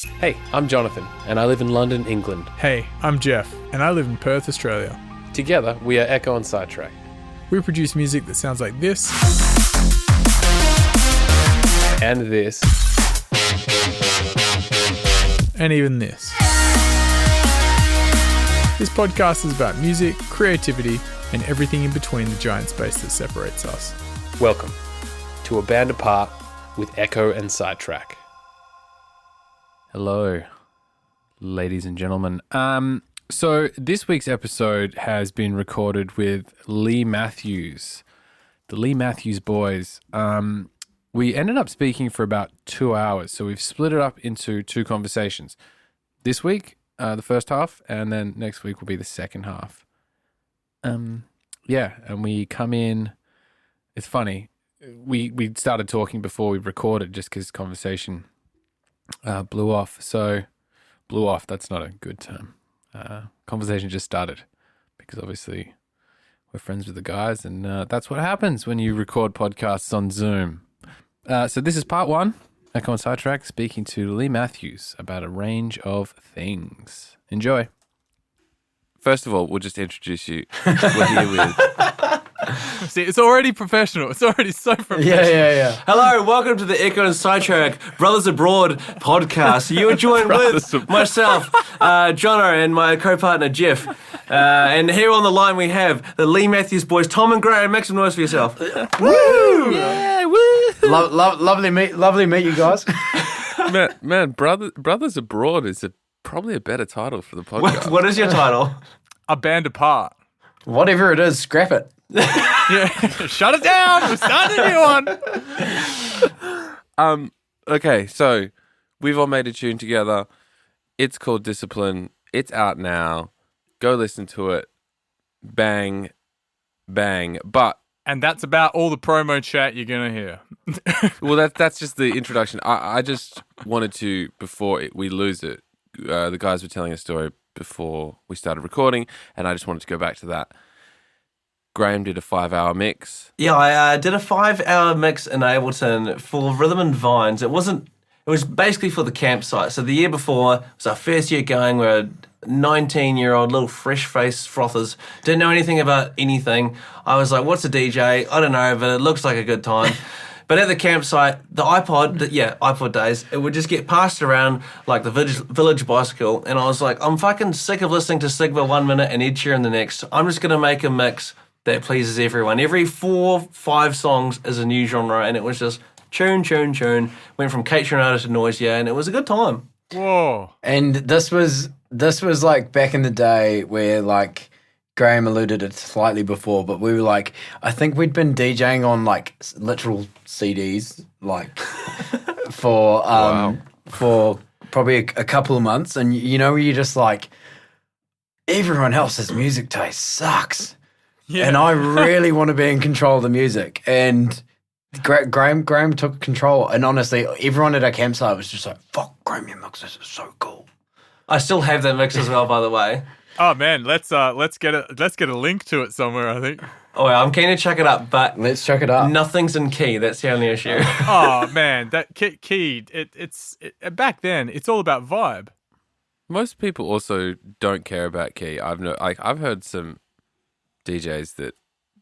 Hey, I'm Jonathan, and I live in London, England. Hey, I'm Jeff, and I live in Perth, Australia. Together, we are Ekko and Sidetrack. We produce music that sounds like this. And this. And even this. This podcast is about music, creativity, and everything in between the giant space that separates us. Welcome to A Band Apart with Ekko and Sidetrack. Hello, ladies and gentlemen. So this week's episode has been recorded with Lee Mvtthews, the Lee Mvtthews boys. We ended up speaking for about 2 hours, so we've split it up into two conversations. This week, the first half, and then next week will be the second half. And we come in. It's funny. We started talking before we recorded just because conversation blew off. So, blew off, that's not a good term. Conversation just started because obviously we're friends with the guys, and that's what happens when you record podcasts on Zoom. So this is part one, Ekko and Sidetrack, speaking to Lee Mvtthews about a range of things. Enjoy. First of all, we'll just introduce you. We're here with... See, it's already professional. It's already so professional. Yeah. Hello, welcome to the Ekko and Sidetrack Brothers Abroad podcast. You are joined with myself, Jono, and my co-partner, Jeff. And here on the line we have the Lee Mvtthews boys, Tom and Graham. Make some noise for yourself. Woo! Yeah, woo! Lovely meet you guys. Man, Brothers Abroad is probably a better title for the podcast. What is your title? A Band Apart. Whatever it is, scrap it. Yeah, shut it down. We're starting a new one. Okay, so we've all made a tune together. It's called Discipline. It's out now. Go listen to it. Bang, bang. And that's about all the promo chat you're going to hear. Well, that's just the introduction. I just wanted to, before we lose it, the guys were telling a story before we started recording, and I just wanted to go back to that. Graham did a 5-hour mix. Yeah, I did a 5-hour mix in Ableton for Rhythm and Vines. It was basically for the campsite. So the year before, it was our first year going. We were 19-year-old little fresh-faced frothers. Didn't know anything about anything. I was like, what's a DJ? I don't know, but it looks like a good time. But at the campsite, the iPod days, it would just get passed around like the village bicycle. And I was like, I'm fucking sick of listening to Sigma 1 minute and Ed Sheeran the next. I'm just going to make a mix that pleases everyone. Every 4-5 songs is a new genre, and it was just tune. Went from Kate Trinata to Noisia, and it was a good time. Whoa. And this was like back in the day where like Graham alluded it slightly before, but we were like, I think we'd been DJing on like literal CDs like for probably a couple of months, and you know you're just like, everyone else's music taste sucks. Yeah. And I really want to be in control of the music. And Graham took control. And honestly, everyone at our campsite was just like, fuck, Graham, your mixes are so cool. I still have that mix as well, by the way. Oh man, let's get a link to it somewhere, I think. Oh yeah, I'm keen to check it up, but let's check it up. Nothing's in key. That's the only issue. Oh man, that key. It's back then. It's all about vibe. Most people also don't care about key. I've heard some DJs that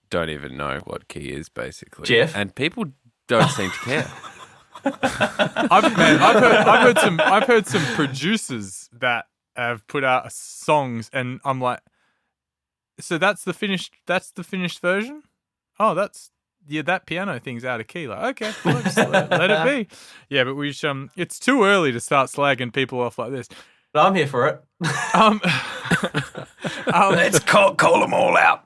don't even know what key is, basically. Jeff? And people don't seem to care. I've heard some producers that have put out songs, and I'm like, so that's the finished version? Oh, that piano thing's out of key. Like, okay, well, just let it be. Yeah, but it's too early to start slagging people off like this. But I'm here for it. Let's call them all out.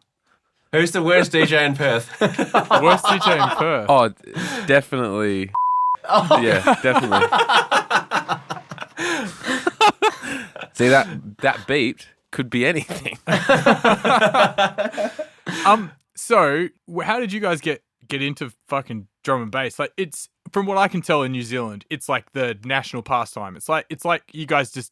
Who's the worst DJ in Perth? Worst DJ in Perth? Oh, definitely. Oh. Yeah, definitely. See, that beat could be anything. So how did you guys get into fucking drum and bass? Like, it's, from what I can tell in New Zealand, it's like the national pastime. It's like you guys just,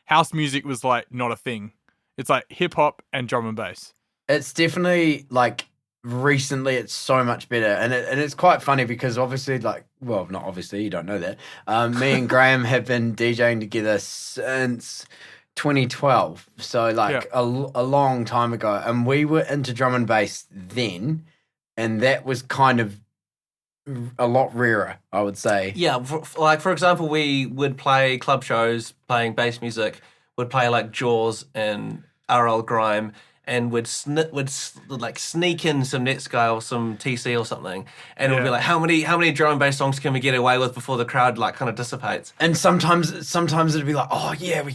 house music was like not a thing. It's like hip hop and drum and bass. It's definitely like recently it's so much better, and it's quite funny because obviously, like, well, not obviously, you don't know that. Me and Graham have been DJing together since 2012, so like a long time ago, and we were into drum and bass then, and that was kind of a lot rarer, I would say. Yeah, for example, we would play club shows playing bass music, would play like Jaws and RL Grime, and would sneak in some Netsky or some TC or something, and it would be like, how many drum and bass songs can we get away with before the crowd like kind of dissipates? And sometimes it'd be like, oh yeah, we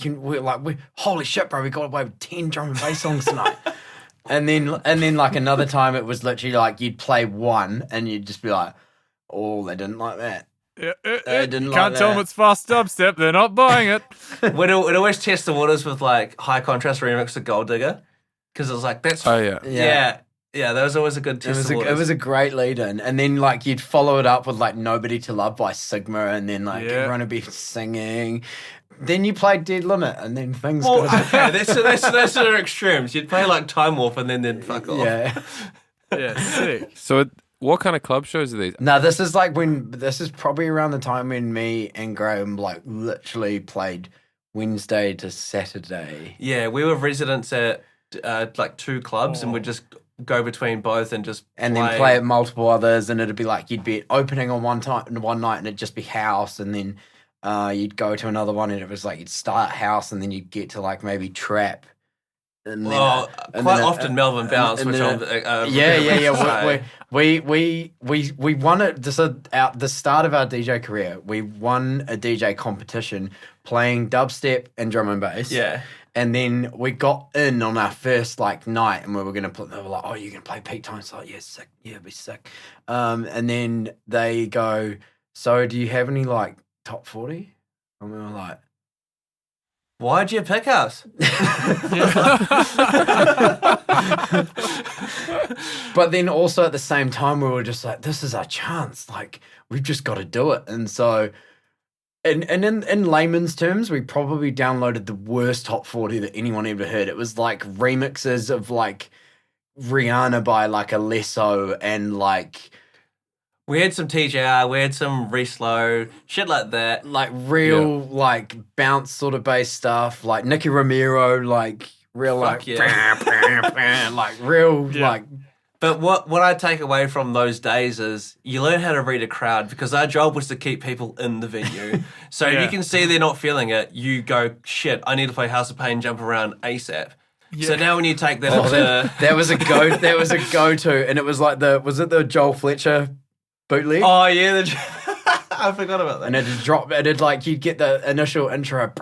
holy shit, bro, we got away with 10 drum and bass songs tonight. and then like another time it was literally like you'd play one and you'd just be like, oh, they didn't like that. They didn't like Can't tell them it's fast dubstep. They're not buying it. We'd always test the waters with like high contrast remix of Gold Digger, because it was like that's yeah. That was always a good test. It was a great lead in, and then like you'd follow it up with like Nobody to Love by Sigma, and then like everyone would be singing. Then you played Dead Limit, and then things. Well, okay, that's their extremes. You'd play like Time Warp, and then they'd fuck off. Yeah, sick. So what kind of club shows are these? No, this is probably around the time when me and Graham like literally played Wednesday to Saturday. Yeah, we were residents at like 2 clubs, and we'd just go between both and just then play at multiple others, and it'd be like you'd be opening on one night and it'd just be house, and then you'd go to another one and it was like you'd start house and then you'd get to like maybe trap. And quite often Melbourne Bounce, which I'm we won it. This at the start of our DJ career. We won a DJ competition playing dubstep and drum and bass. Yeah. And then we got in on our first like night, and we were gonna play. They were like, "Oh, you're gonna play peak time?" So like, yeah, sick. Yeah, it'd be sick. And then they go, "So, do you have any like top 40?" And we were like, "Why'd you pick us?" But then also at the same time, we were just like, "This is our chance. Like, we've just got to do it." And so. And in layman's terms, we probably downloaded the worst top 40 that anyone ever heard. It was like remixes of like Rihanna by like Alesso, and like we had some TJR, we had some Reslow, shit like that. Like real like bounce sort of bass stuff, like Nicky Romero, like real like like real like. But what I take away from those days is you learn how to read a crowd, because our job was to keep people in the venue. So if you can see they're not feeling it, you go, shit, I need to play House of Pain, jump around ASAP. Yeah. So now when you take that that was a go-to, and it was like was it the Joel Fletcher bootleg? Oh yeah, I forgot about that. And it'd like you'd get the initial intro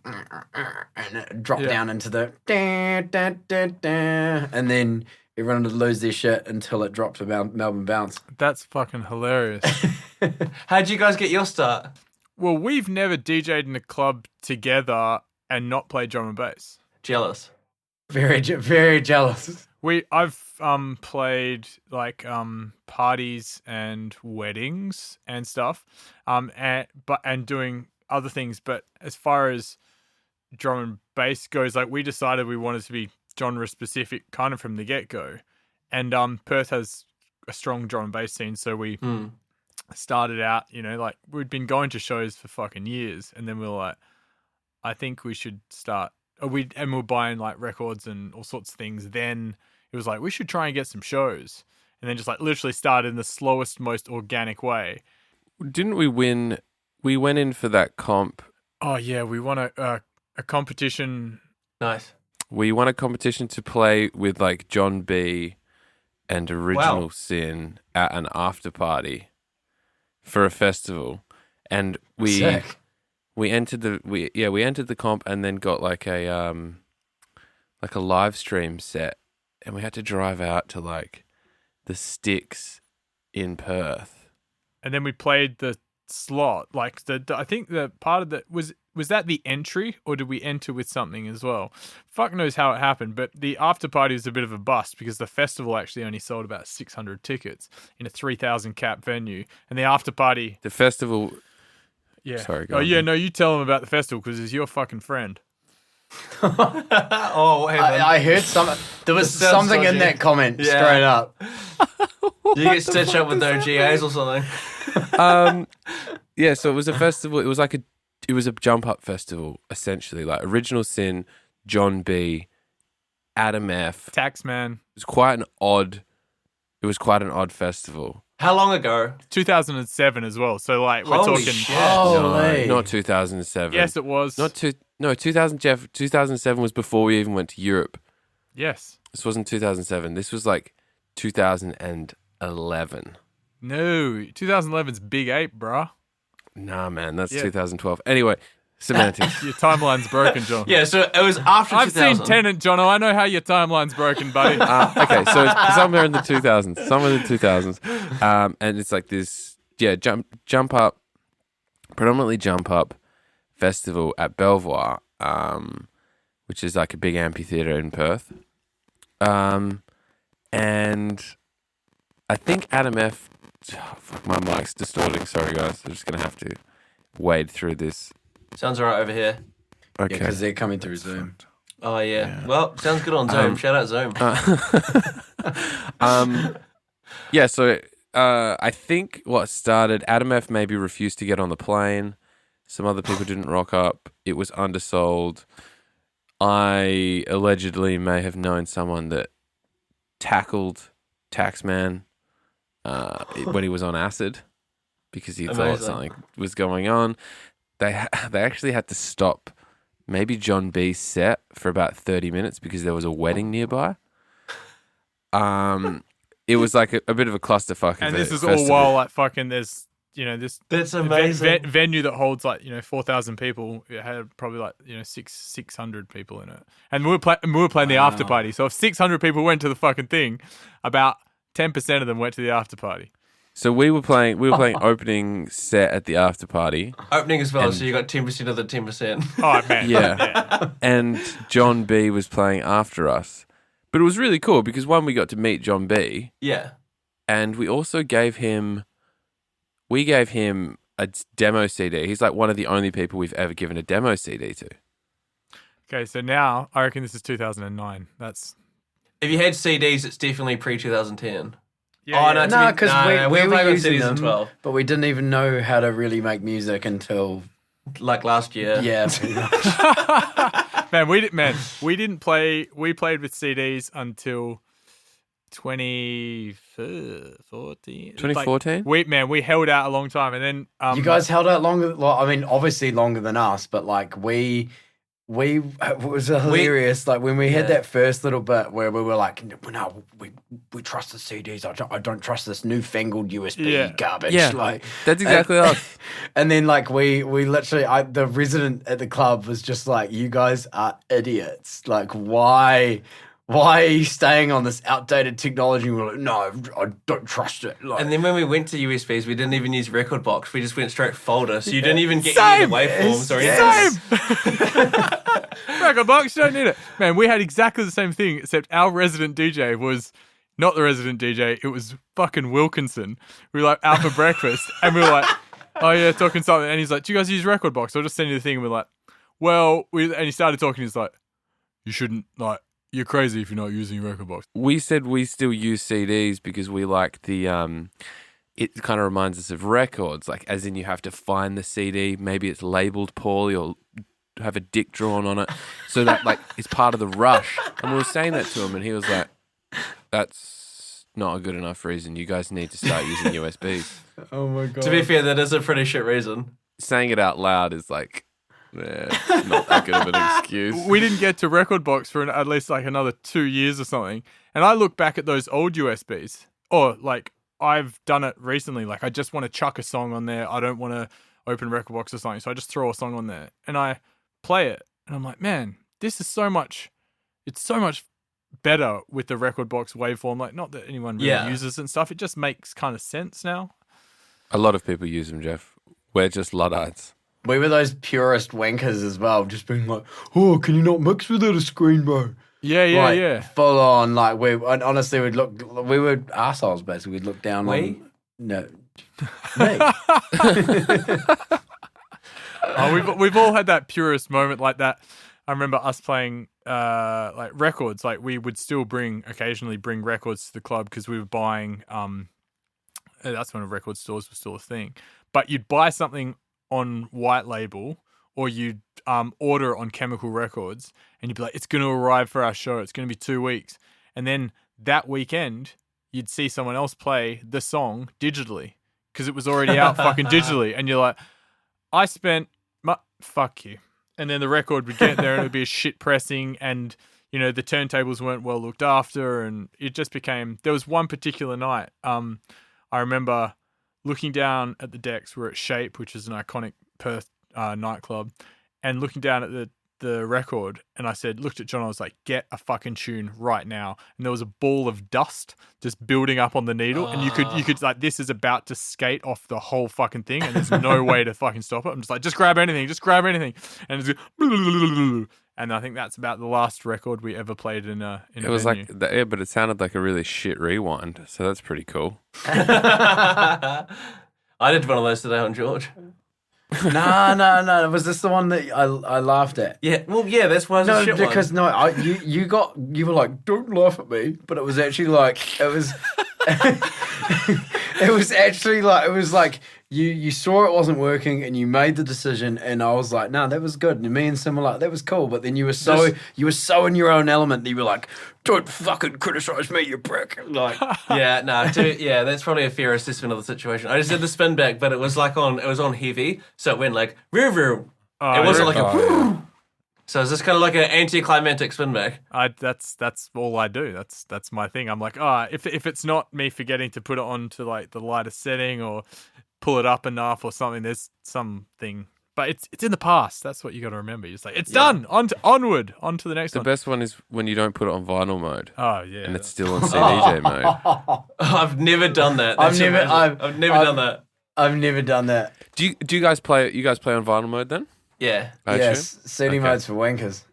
and it'd drop down into the and then everyone would lose their shit until it dropped to Melbourne Bounce. That's fucking hilarious. How'd you guys get your start? Well, we've never DJ'd in a club together and not played drum and bass. Jealous. Very, very jealous. I've played like parties and weddings and stuff, and doing other things. But as far as drum and bass goes, like we decided we wanted to be genre specific kind of from the get-go, and Perth has a strong drum and bass scene, so we started out, like we'd been going to shows for fucking years, and then we were like, I think we should start, we're buying like records and all sorts of things. Then it was like we should try and get some shows, and then just like literally started in the slowest, most organic way. Didn't we win? We went in for that comp. Oh yeah, we won a competition. Nice. We won a competition to play with like John B and Original Sin at an after party for a festival, and we entered the comp, and then got like a live stream set, and we had to drive out to like the Sticks in Perth, and then we played the slot. Like I think the part of that was that the entry, or did we enter with something as well? Fuck knows how it happened, but the after party was a bit of a bust because the festival actually only sold about 600 tickets in a 3,000 cap venue, and the after party. The festival. Yeah. Sorry. No, you tell them about the festival because it's your fucking friend. Oh, what happened? I heard there was This sounds something in dodgy. that comment Yeah. straight up. Did you get stitched up with no GAs or something? Yeah, so it was a festival. It was like it was a jump up festival, essentially. Like Original Sin, John B, Adam F. Taxman. It was quite an odd festival. How long ago? 2007 as well. So like we're Holy talking. shit. Holy. No, not 2007. Yes, it was. 2007 was before we even went to Europe. Yes. This wasn't 2007. This was like 2011. No, 2011's Big Ape, bruh. Nah, man, that's Yeah. 2012. Anyway, semantics. Your timeline's broken, John. Yeah, so it was after I've 2000. seen Tenet, Jono. I know how your timeline's broken, buddy. Okay, so it's somewhere in the 2000s. Somewhere in the 2000s. And it's like this, jump up, predominantly jump up festival at Belvoir, which is like a big amphitheater in Perth. And I think Adam F. Oh, fuck, my mic's distorting. Sorry, guys. I'm just going to have to wade through this. Sounds all right over here. Okay. Yeah, because they're coming through Zoom. Oh, yeah. Well, sounds good on Zoom. Shout out Zoom. Yeah, so I think what started, Adam F. maybe refused to get on the plane. Some other people didn't rock up. It was undersold. I allegedly may have known someone that tackled Taxman when he was on acid because he thought Amazing. something was going on. They actually had to stop maybe John B's set for about 30 minutes because there was a wedding nearby. It was like a bit of a clusterfuck. And this is festival. all while like fucking there's this That's amazing. venue that holds like 4,000 people. It had probably like 600 people in it, and we were playing the after party. So if 600 people went to the fucking thing, about 10% of them went to the after party. So we were playing opening set at the after party. Opening as well, And- so you got 10% of the 10%. Oh man, Yeah. And John B was playing after us. But it was really cool because one, we got to meet John B, Yeah. and we also gave him a demo CD. He's like one of the only people we've ever given a demo CD to. Okay, so now I reckon this is 2009. That's If you had CDs, it's definitely pre-2010. yeah. Oh, yeah. no, No, because we were were playing on using CDs in them, 12. but we didn't even know how to really make music until Like last year. yeah. Pretty much. We didn't play. We played with CDs until 2014. 2014? We held out a long time, and then You guys held out longer. Well, I mean, obviously longer than us, but like we it was hilarious. Like when we had that first little bit where we were like, no, we trust the CDs. I don't trust this newfangled USB garbage. Yeah. Like That's exactly us. And then like we literally, the resident at the club was just like, you guys are idiots. Like why are you staying on this outdated technology? We're like, no, I don't trust it. Like, And then when we went to USBs, we didn't even use record box. We just went straight folder. So you didn't even get any of the waveforms or anything. Record box, you don't need it. Man, we had exactly the same thing, except our resident DJ was not the resident DJ. It was fucking Wilkinson. We were like out for breakfast, and we were like, oh yeah, talking something. And he's like, do you guys use record box? I'll just send you the thing. And we're like, well, and he started talking. He's like, you shouldn't, like, you're crazy if you're not using record box. We said we still use CDs because we like the it kind of reminds us of records, like as in you have to find the CD, maybe it's labeled poorly or have a dick drawn on it, so that like it's part of the rush. And we were saying that to him, and he was like, that's not a good enough reason. You guys need to start using USBs. oh my god. To be fair, that is a pretty shit reason. Saying it out loud is like, it's not that good of an excuse. We didn't get to record box for at least like another 2 years or something. And I look back at those old USBs, or like I've done it recently. Like I just want to chuck a song on there. I don't want to open record box or something. So I just throw a song on there and I play it. And I'm like, man, this is it's so much better with the record box waveform. Like not that anyone really uses it and stuff. It just makes kind of sense now. A lot of people use them, Jeff. We're just Luddites. We were those purist wankers as well, just being like, oh, can you not mix without a screen, bro? Yeah. Like, full on, like, and honestly, we were arseholes, basically. We'd look down We? on... No. Me. Oh, we've all had that purist moment like that. I remember us playing like records. Like we would still occasionally bring records to the club because we were buying. That's when record stores were still a thing. But you'd buy something on white label, or you'd order it on Chemical Records, and you'd be like, "It's going to arrive for our show. It's going to be 2 weeks." And then that weekend, you'd see someone else play the song digitally because it was already out fucking digitally, and you're like, "I spent fuck you." And then the record would get there and it would be a shit pressing, and you know the turntables weren't well looked after, and it just became. There was one particular night, I remember looking down at the decks. We're at Shape, which is an iconic Perth nightclub, and looking down at the record, and I looked at John. I was like, "Get a fucking tune right now!" And there was a ball of dust just building up on the needle, and you could like, this is about to skate off the whole fucking thing, and there's no way to fucking stop it. I'm just like, just grab anything, and it's and I think that's about the last record we ever played in a. It was venue. but it sounded like a really shit rewind, so that's pretty cool. I did one of those today on George. No. Was this the one that I laughed at? Yeah, well, yeah, that's why it's a shit because one. you were like, don't laugh at me, but it was actually like it was. It was actually like you saw it wasn't working and you made the decision, and I was like, no, that was good. And me and Sim were like, that was cool. But then you were so in your own element that you were like, don't fucking criticize me, you prick. Like, that's probably a fair assessment of the situation. I just did the spin back, but it was on heavy, so it went like roo roo. It wasn't like a. So is this kind of like an anticlimactic spin back? That's all I do. That's my thing. I'm like, if it's not me forgetting to put it on to like the lighter setting or pull it up enough or something, there's something. But it's in the past. That's what you got to remember. You're just like, it's done. Onward, on to the next one. The best one is when you don't put it on vinyl mode. Oh yeah, and it's still on CDJ mode. I've never done that. I've never done that. I've never done that. Do you guys play? You guys play on vinyl mode then? Yeah. Yes, CD mode's for wankers.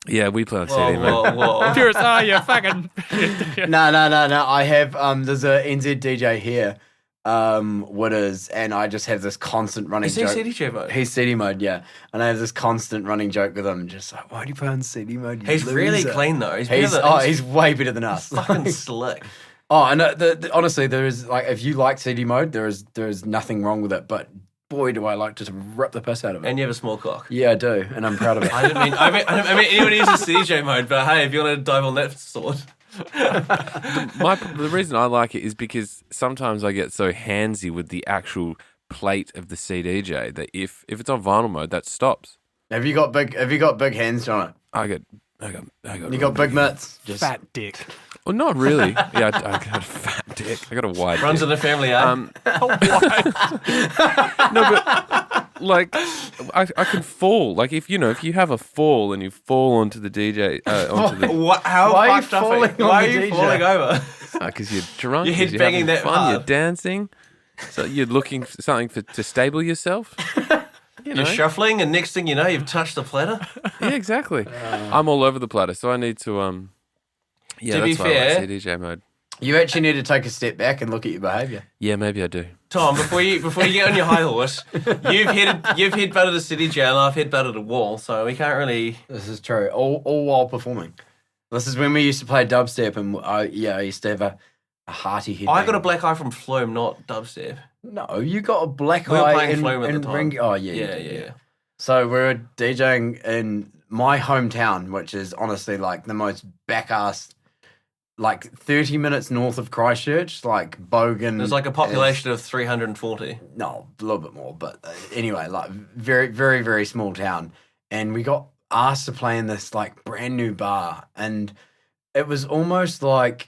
Yeah, we play on CD mode. Whoa. Purist, you fucking. No. I have there's a NZ DJ here, Witters, and I just have this constant running Is he joke. CDJ mode? He's CD mode, yeah. And I have this constant running joke with him, just like, why do you play on CD mode? He's really clean though. He's way better than us. Fucking slick. Oh, and honestly, there is like, if you like CD mode, there is nothing wrong with it, but boy, do I like to rip the piss out of it. And you have a small cock. Yeah, I do, and I'm proud of it. I mean anyone uses CDJ mode, but hey, if you want to dive on that sword. The reason I like it is because sometimes I get so handsy with the actual plate of the CDJ that if it's on vinyl mode, that stops. Have you got big hands, John? I got You got big mitts. Just Fat dick. Well, not really. Yeah, I got a fat dick. I got a wide Runs dick. in the family, eh? No, but like I can fall. Like if you have a fall and you fall onto the DJ onto the How Why are you fucked up falling on Why are the you DJ? falling over? because you're drunk, You're 'cause head banging having that fun, hard. you're dancing, so you're looking for something to stable yourself. You know? You're shuffling, and next thing you know, you've touched the platter. Yeah, exactly. I'm all over the platter, so I need to Yeah, To be that's why I fair- like CDJ mode. you actually need to take a step back and look at your behaviour. Yeah, maybe I do. Tom, before you get on your high horse, you've headbutted a city jail, and I've headbutted a wall, so we can't really. This is true. All while performing. This is when we used to play dubstep, and I used to have a hearty head. I got a black eye from Flume, not dubstep. No, you got a black We were eye playing in, Flume at in the time. Ring. Oh yeah, you Yeah, did, yeah. So we were DJing in my hometown, which is honestly like the most back-ass, like 30 minutes north of Christchurch, like Bogan. There's like a population of 340. No, a little bit more, but anyway, like very, very, very small town. And we got asked to play in this like brand new bar, and it was almost like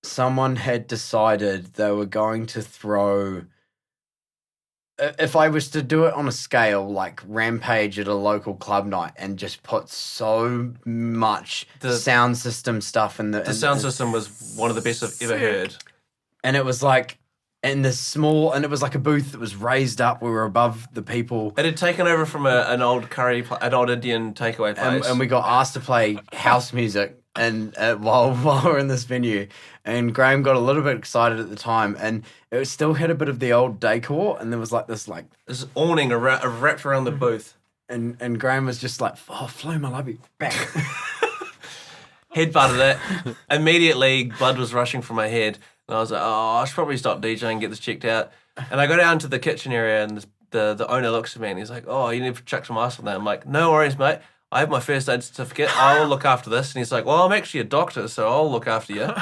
someone had decided they were going to throw. If I was to do it on a scale, like Rampage at a local club night, and just put so much sound system stuff in The sound system was one of the best I've ever heard. and it was like in this small, and it was like a booth that was raised up. We were above the people, It had taken over from an old an old Indian takeaway place. and we got asked to play house music, and while we're in this venue, and Graham got a little bit excited at the time, and it still had a bit of the old decor, and there was like this like This awning wrapped around the booth. and Graham was just like, "Oh, Flume, I love you." Back. Headbutted it. Immediately, blood was rushing from my head. And I was like, oh, I should probably stop DJing and get this checked out. And I go down to the kitchen area, and the owner looks at me and he's like, oh, you need to chuck some ice on that. I'm like, no worries, mate. I have my first aid certificate. I'll look after this. And he's like, well, I'm actually a doctor, so I'll look after you.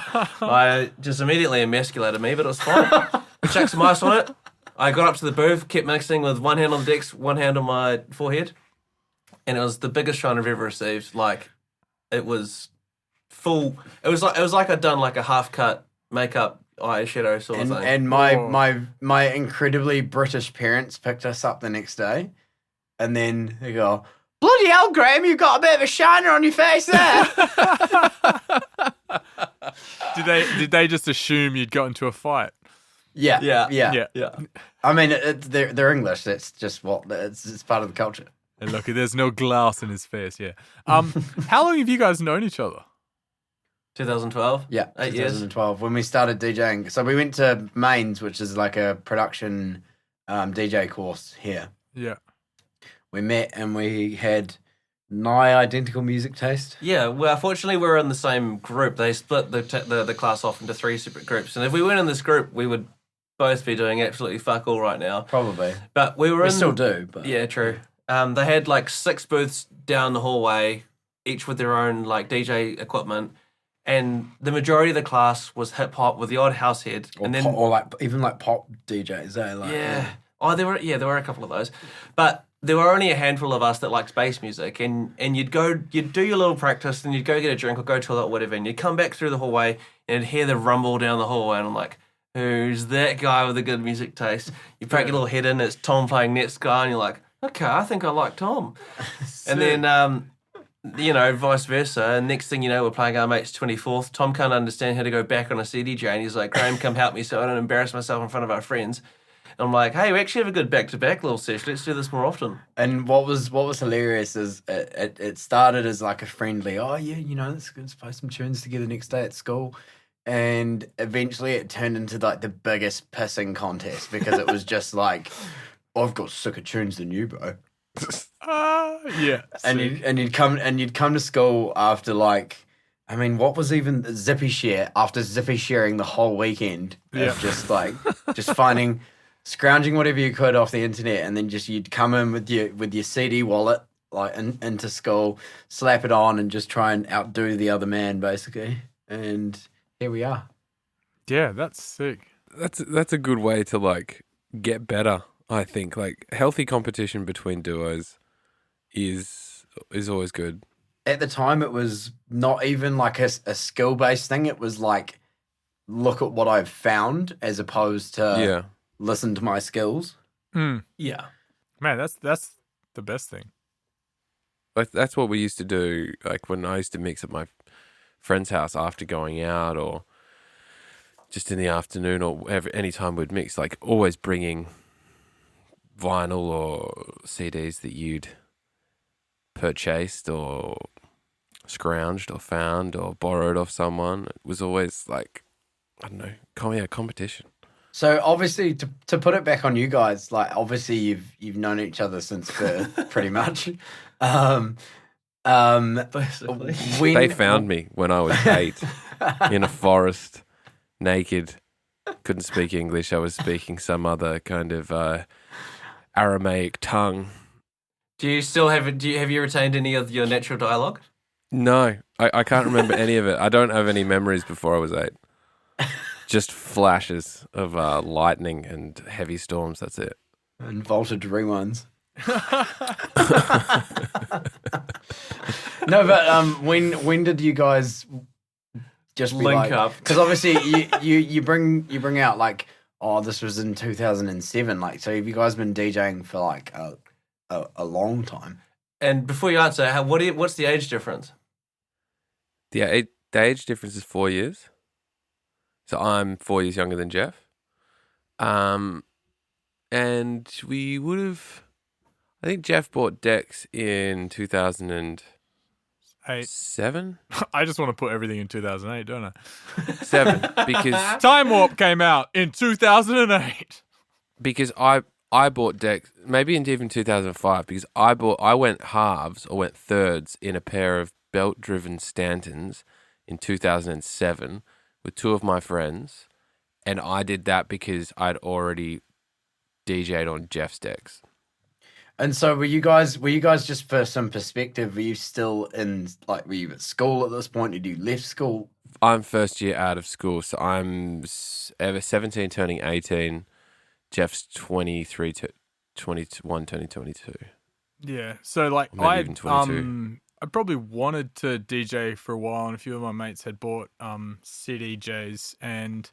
I just immediately emasculated me, but it was fine. Chucked some ice on it. I got up to the booth, kept mixing with one hand on the decks, one hand on my forehead. And it was the biggest shine I've ever received. Like, it was full. It was like I'd done like a half cut makeup eyeshadow sort of thing. And my incredibly British parents picked us up the next day, and then they go, "Bloody hell, Graham, you've got a bit of a shiner on your face there." Did they just assume you'd got into a fight? Yeah. Yeah. I mean, they're English. That's just it's part of the culture. And look, there's no glass in his face. Yeah. How long have you guys known each other? 2012. Yeah, 8 years. 2012 when we started DJing. So we went to Mains, which is like a production DJ course here. Yeah. We met and we had nigh identical music taste. Yeah, well, fortunately, we were in the same group. They split the class off into 3 separate groups. And if we weren't in this group, we would both be doing absolutely fuck all right now. Probably. But we still do. But Yeah, true. They had like 6 booths down the hallway, each with their own like DJ equipment. And the majority of the class was hip hop with the odd house head, and then even pop DJs. Yeah. Oh, there were a couple of those, but there were only a handful of us that liked bass music. And you'd do your little practice, and you'd go get a drink or go to toilet or whatever, and you'd come back through the hallway and you'd hear the rumble down the hallway, and I'm like, who's that guy with a good music taste? You poke your little head in, it's Tom playing Next Guy, and you're like, okay, I think I like Tom. And then vice versa. And next thing you know, we're playing our mate's 24th. Tom can't understand how to go back on a CDJ, and he's like, Graham, come help me so I don't embarrass myself in front of our friends. And I'm like, hey, we actually have a good back-to-back little session. Let's do this more often. And what was hilarious is it started as like a friendly, let's play some tunes together next day at school. And eventually it turned into like the biggest pissing contest because it was just like, I've got sicker tunes than you, bro. Yeah. And you'd come to school after what was even Zippy Share after Zippy sharing the whole weekend of just finding, scrounging whatever you could off the internet, and then you'd come in with your CD wallet into school, slap it on, and just try and outdo the other man basically. And here we are. Yeah, that's sick. That's a good way to get better. I think healthy competition between duos is always good. At the time, it was not even like a skill based thing. It was like, look at what I've found, as opposed to listen to my skills. Yeah, man, that's the best thing. That's what we used to do. Like when I used to mix at my friend's house after going out, or just in the afternoon, or any time we'd mix. Always bringing vinyl or CDs that you'd purchased or scrounged or found or borrowed off someone. It was always competition. So obviously, to put it back on you guys, obviously you've known each other since birth, pretty much. basically. They found me when I was 8 in a forest, naked. Couldn't speak English. I was speaking some other kind of Aramaic tongue. Do you still have you retained any of your natural dialogue? No, I can't remember any of it. I don't have any memories before I was 8. Just flashes of lightning and heavy storms. That's it. And voltage rewinds. No, but when did you guys just link up? Because obviously you bring out this was in 2007. So have you guys been DJing for a long time? And before you answer, what's the age difference? The age difference is 4 years. So I'm 4 years younger than Jeff. And we would have, I think Jeff bought decks in 2007. I just want to put everything in 2008, don't I? 7, because Time Warp came out in 2008. Because I I bought decks maybe in even 2005 because I went halves or went thirds in a pair of belt-driven Stantons in 2007 with two of my friends, and I did that because I'd already DJ'd on Jeff's decks. And so were you guys just for some perspective, were you still were you at school at this point? Did you left school? I'm first year out of school, so I'm 17 turning 18. Jeff's 23 to 21 turning 22. Yeah. So like Maybe even 22. I probably wanted to DJ for a while, and a few of my mates had bought CDJs, and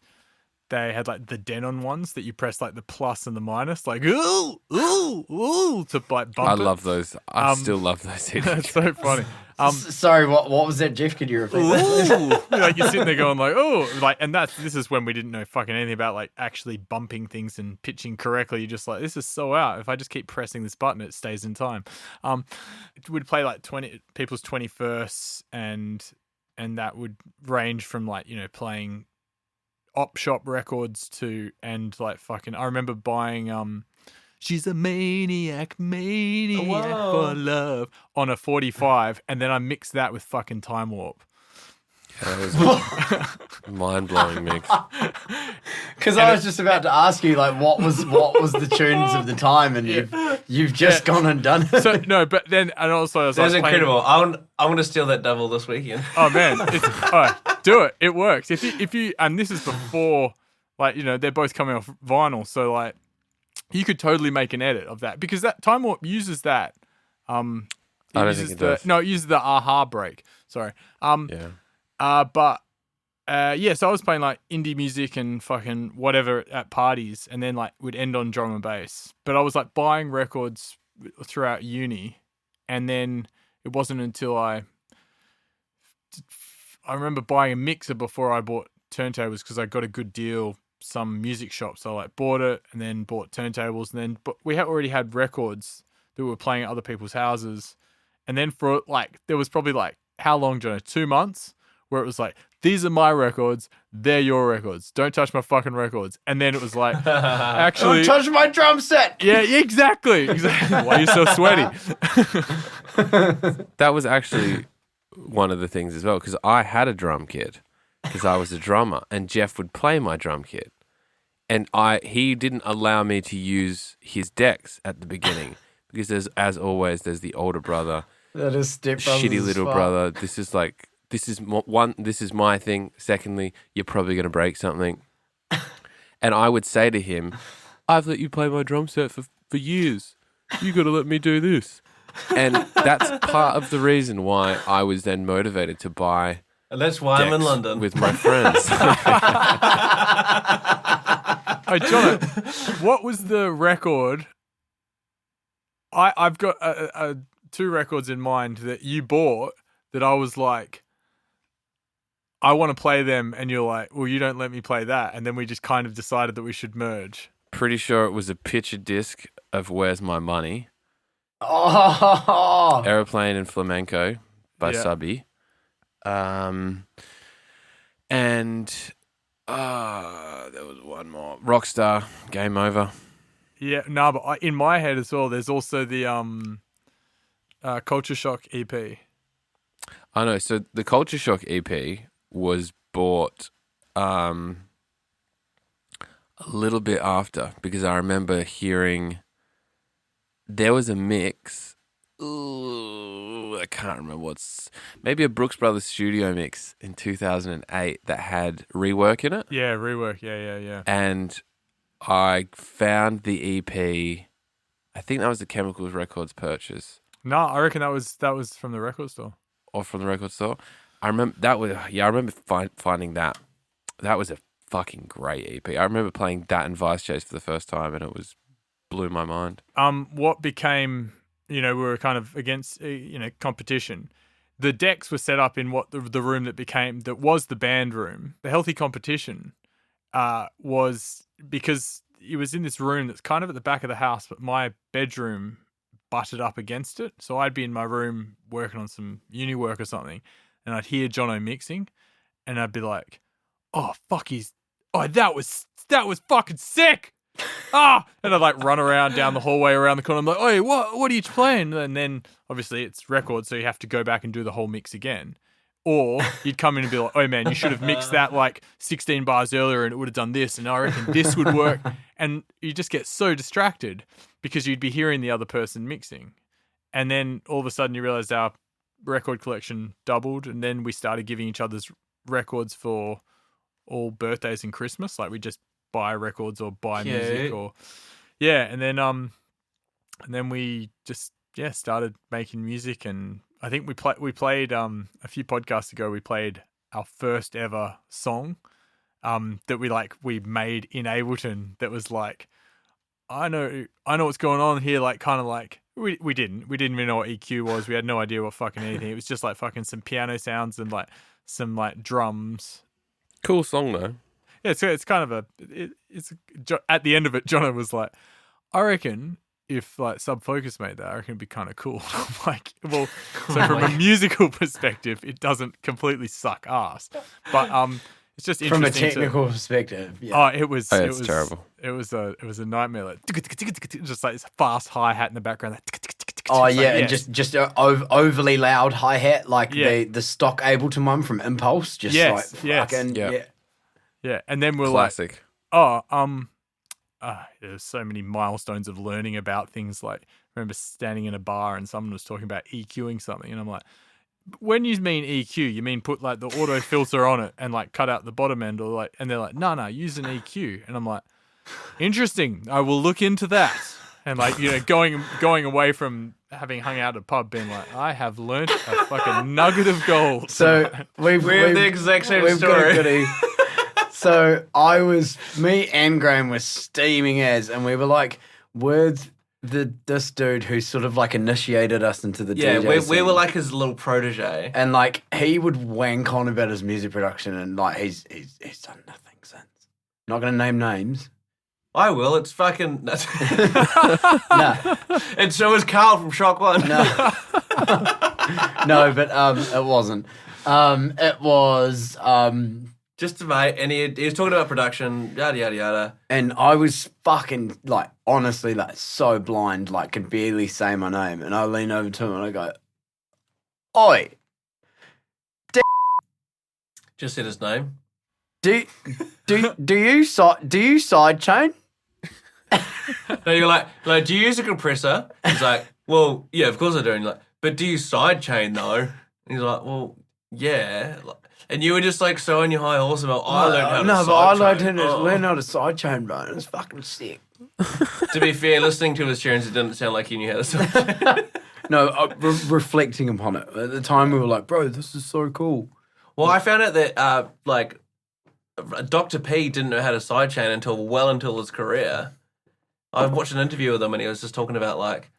they had like the Denon ones that you press like the plus and the minus, like ooh to like bump I it. love those. I still love those CDJs. That's so funny. Sorry, what was that, Jeff? Could you repeat that? Ooh, like you're sitting there going like, oh, like, and this is when we didn't know fucking anything about like actually bumping things and pitching correctly. You're just like, this is so out. If I just keep pressing this button, it stays in time. It would play like people's 21st, and that would range from like, you know, playing op shop records and like fucking. I remember buying She's a maniac Whoa. for love on a 45, and then I mixed that with fucking Time Warp. That was a mind-blowing mix. Because I was just about to ask you, like, what was the tunes of the time, and you've just gone and done it. So no, but then and also I was That's like incredible. I'm going to steal that double this weekend. Oh man, all right, do it. It works. If you and this is before, like, you know, they're both coming off vinyl, so like you could totally make an edit of that because that Time Warp uses that. I don't think it does. No, it uses the aha break. Sorry. Yeah. So I was playing like indie music and fucking whatever at parties, and then like would end on drum and bass. But I was like buying records throughout uni, and then it wasn't until I remember buying a mixer before I bought turntables because I got a good deal. Some music shop, so I like bought it and then bought turntables, and then but we had already had records that were playing at other people's houses, and then for like there was probably like how long, Jono? 2 months where it was like, these are my records, they're your records, don't touch my fucking records, and then it was like, actually, Don't touch my drum set. yeah, exactly. Why are you so sweaty? That was actually one of the things as well, because I had a drum kit because I was a drummer, and Jeff would play my drum kit, and he didn't allow me to use his decks at the beginning because there's the older brother, That is stepbrother. shitty little brother. This is my thing. Secondly, you're probably going to break something, and I would say to him, "I've let you play my drum set for years. You got to let me do this." And that's part of the reason why I was then motivated to buy. And that's why I'm in decks London. with my friends. Hey, John, what was the record? I've got two records in mind that you bought that I was like, I want to play them, and you're like, well, you don't let me play that, and then we just kind of decided that we should merge. Pretty sure it was a picture disc of Where's My Money, Oh, Aeroplane and Flamenco by Yeah. Subby. And there was one more. Rockstar, Game Over. Yeah, no, but in my head as well, there's also the Culture Shock E EP. I know. So the Culture Shock EP was bought a little bit after because I remember hearing there was a mix. Ooh, I can't remember maybe a Brooks Brothers studio mix in 2008 that had rework in it. Yeah, rework. Yeah. And I found the EP. I think that was the Chemicals Records purchase No, I reckon that was from the record store. or from the record store. I remember that was I remember finding that. That was a fucking great EP. I remember playing that and Vice Chase for the first time, and it blew my mind. What became, we were kind of against, competition. The decks were set up in what the room that was the band room. The healthy competition was because it was in this room that's kind of at the back of the house, but my bedroom butted up against it. So I'd be in my room working on some uni work or something, and I'd hear Jono mixing, and I'd be like, "Oh fuck, that was fucking sick! and I like run around down the hallway around the corner. I'm like, "Oi, what are you playing?" And then obviously it's record, so you have to go back and do the whole mix again. Or you'd come in and be like, "Oh man, you should have mixed that like 16 bars earlier, and it would have done this, and I reckon this would work." And you just get so distracted because you'd be hearing the other person mixing, and then all of a sudden you realize our record collection doubled, and then we started giving each other's records for all birthdays and Christmas. Like we just buy records or buy music or and then we just started making music. And I think we played a few podcasts ago, we played our first ever song that we made in Ableton, that was like, I know what's going on here, like kind of like we didn't even know what EQ was. We had no idea what fucking anything. It was just like fucking some piano sounds and like some like drums. Cool song though. Yeah, so it's kind of at the end of it, Jono was like, I reckon if like Sub Focus made that, I reckon it'd be kind of cool. I'm like, well, so from a musical perspective, it doesn't completely suck ass, but it's just From a interesting technical perspective, it was terrible. It was a nightmare. Like just like this fast hi hat in the background. Like, and just a overly loud hi hat, like the stock Ableton one from Impulse. Just fucking yeah. And then we're Classic. like, there's so many milestones of learning about things. Like, I remember standing in a bar and someone was talking about EQing something, and I'm like, when you mean EQ, you mean put like the auto filter on it and like cut out the bottom end, or like, and they're like, no, use an EQ. And I'm like, interesting, I will look into that. And like, you know, going away from having hung out at a pub, being like, I have learnt a fucking nugget of gold. So we've the exact same we've got a story. goodie. So me and Graham were steaming as, and we were like with this dude who sort of like initiated us into the Yeah, DJ we scene. were like his little protege. And like he would wank on about his music production, and like he's done nothing since. Not gonna name names. I will. It's fucking. No, And so is Carl from Shock One. no, no, but it wasn't. It was Just a mate, and he was talking about production, yada yada yada. and I was fucking like honestly like so blind, like could barely say my name, and I lean over to him and I go, "Oi, Just said his name. do you sidechain?" No, you're like, do you use a compressor? He's like, well, yeah, of course I do. And you're like, but do you sidechain though? And he's like, well, yeah. And you were just like so on your high horse about, I learned how to No, but I learned sidechain. how to learn how to sidechain, bro. It was fucking sick. To be fair, listening to his tunes, it didn't sound like he knew how to sidechain. No, reflecting upon it. At the time, we were like, bro, this is so cool. Well, I found out that like Dr. P didn't know how to sidechain until his career. I watched an interview with him and he was just talking about like,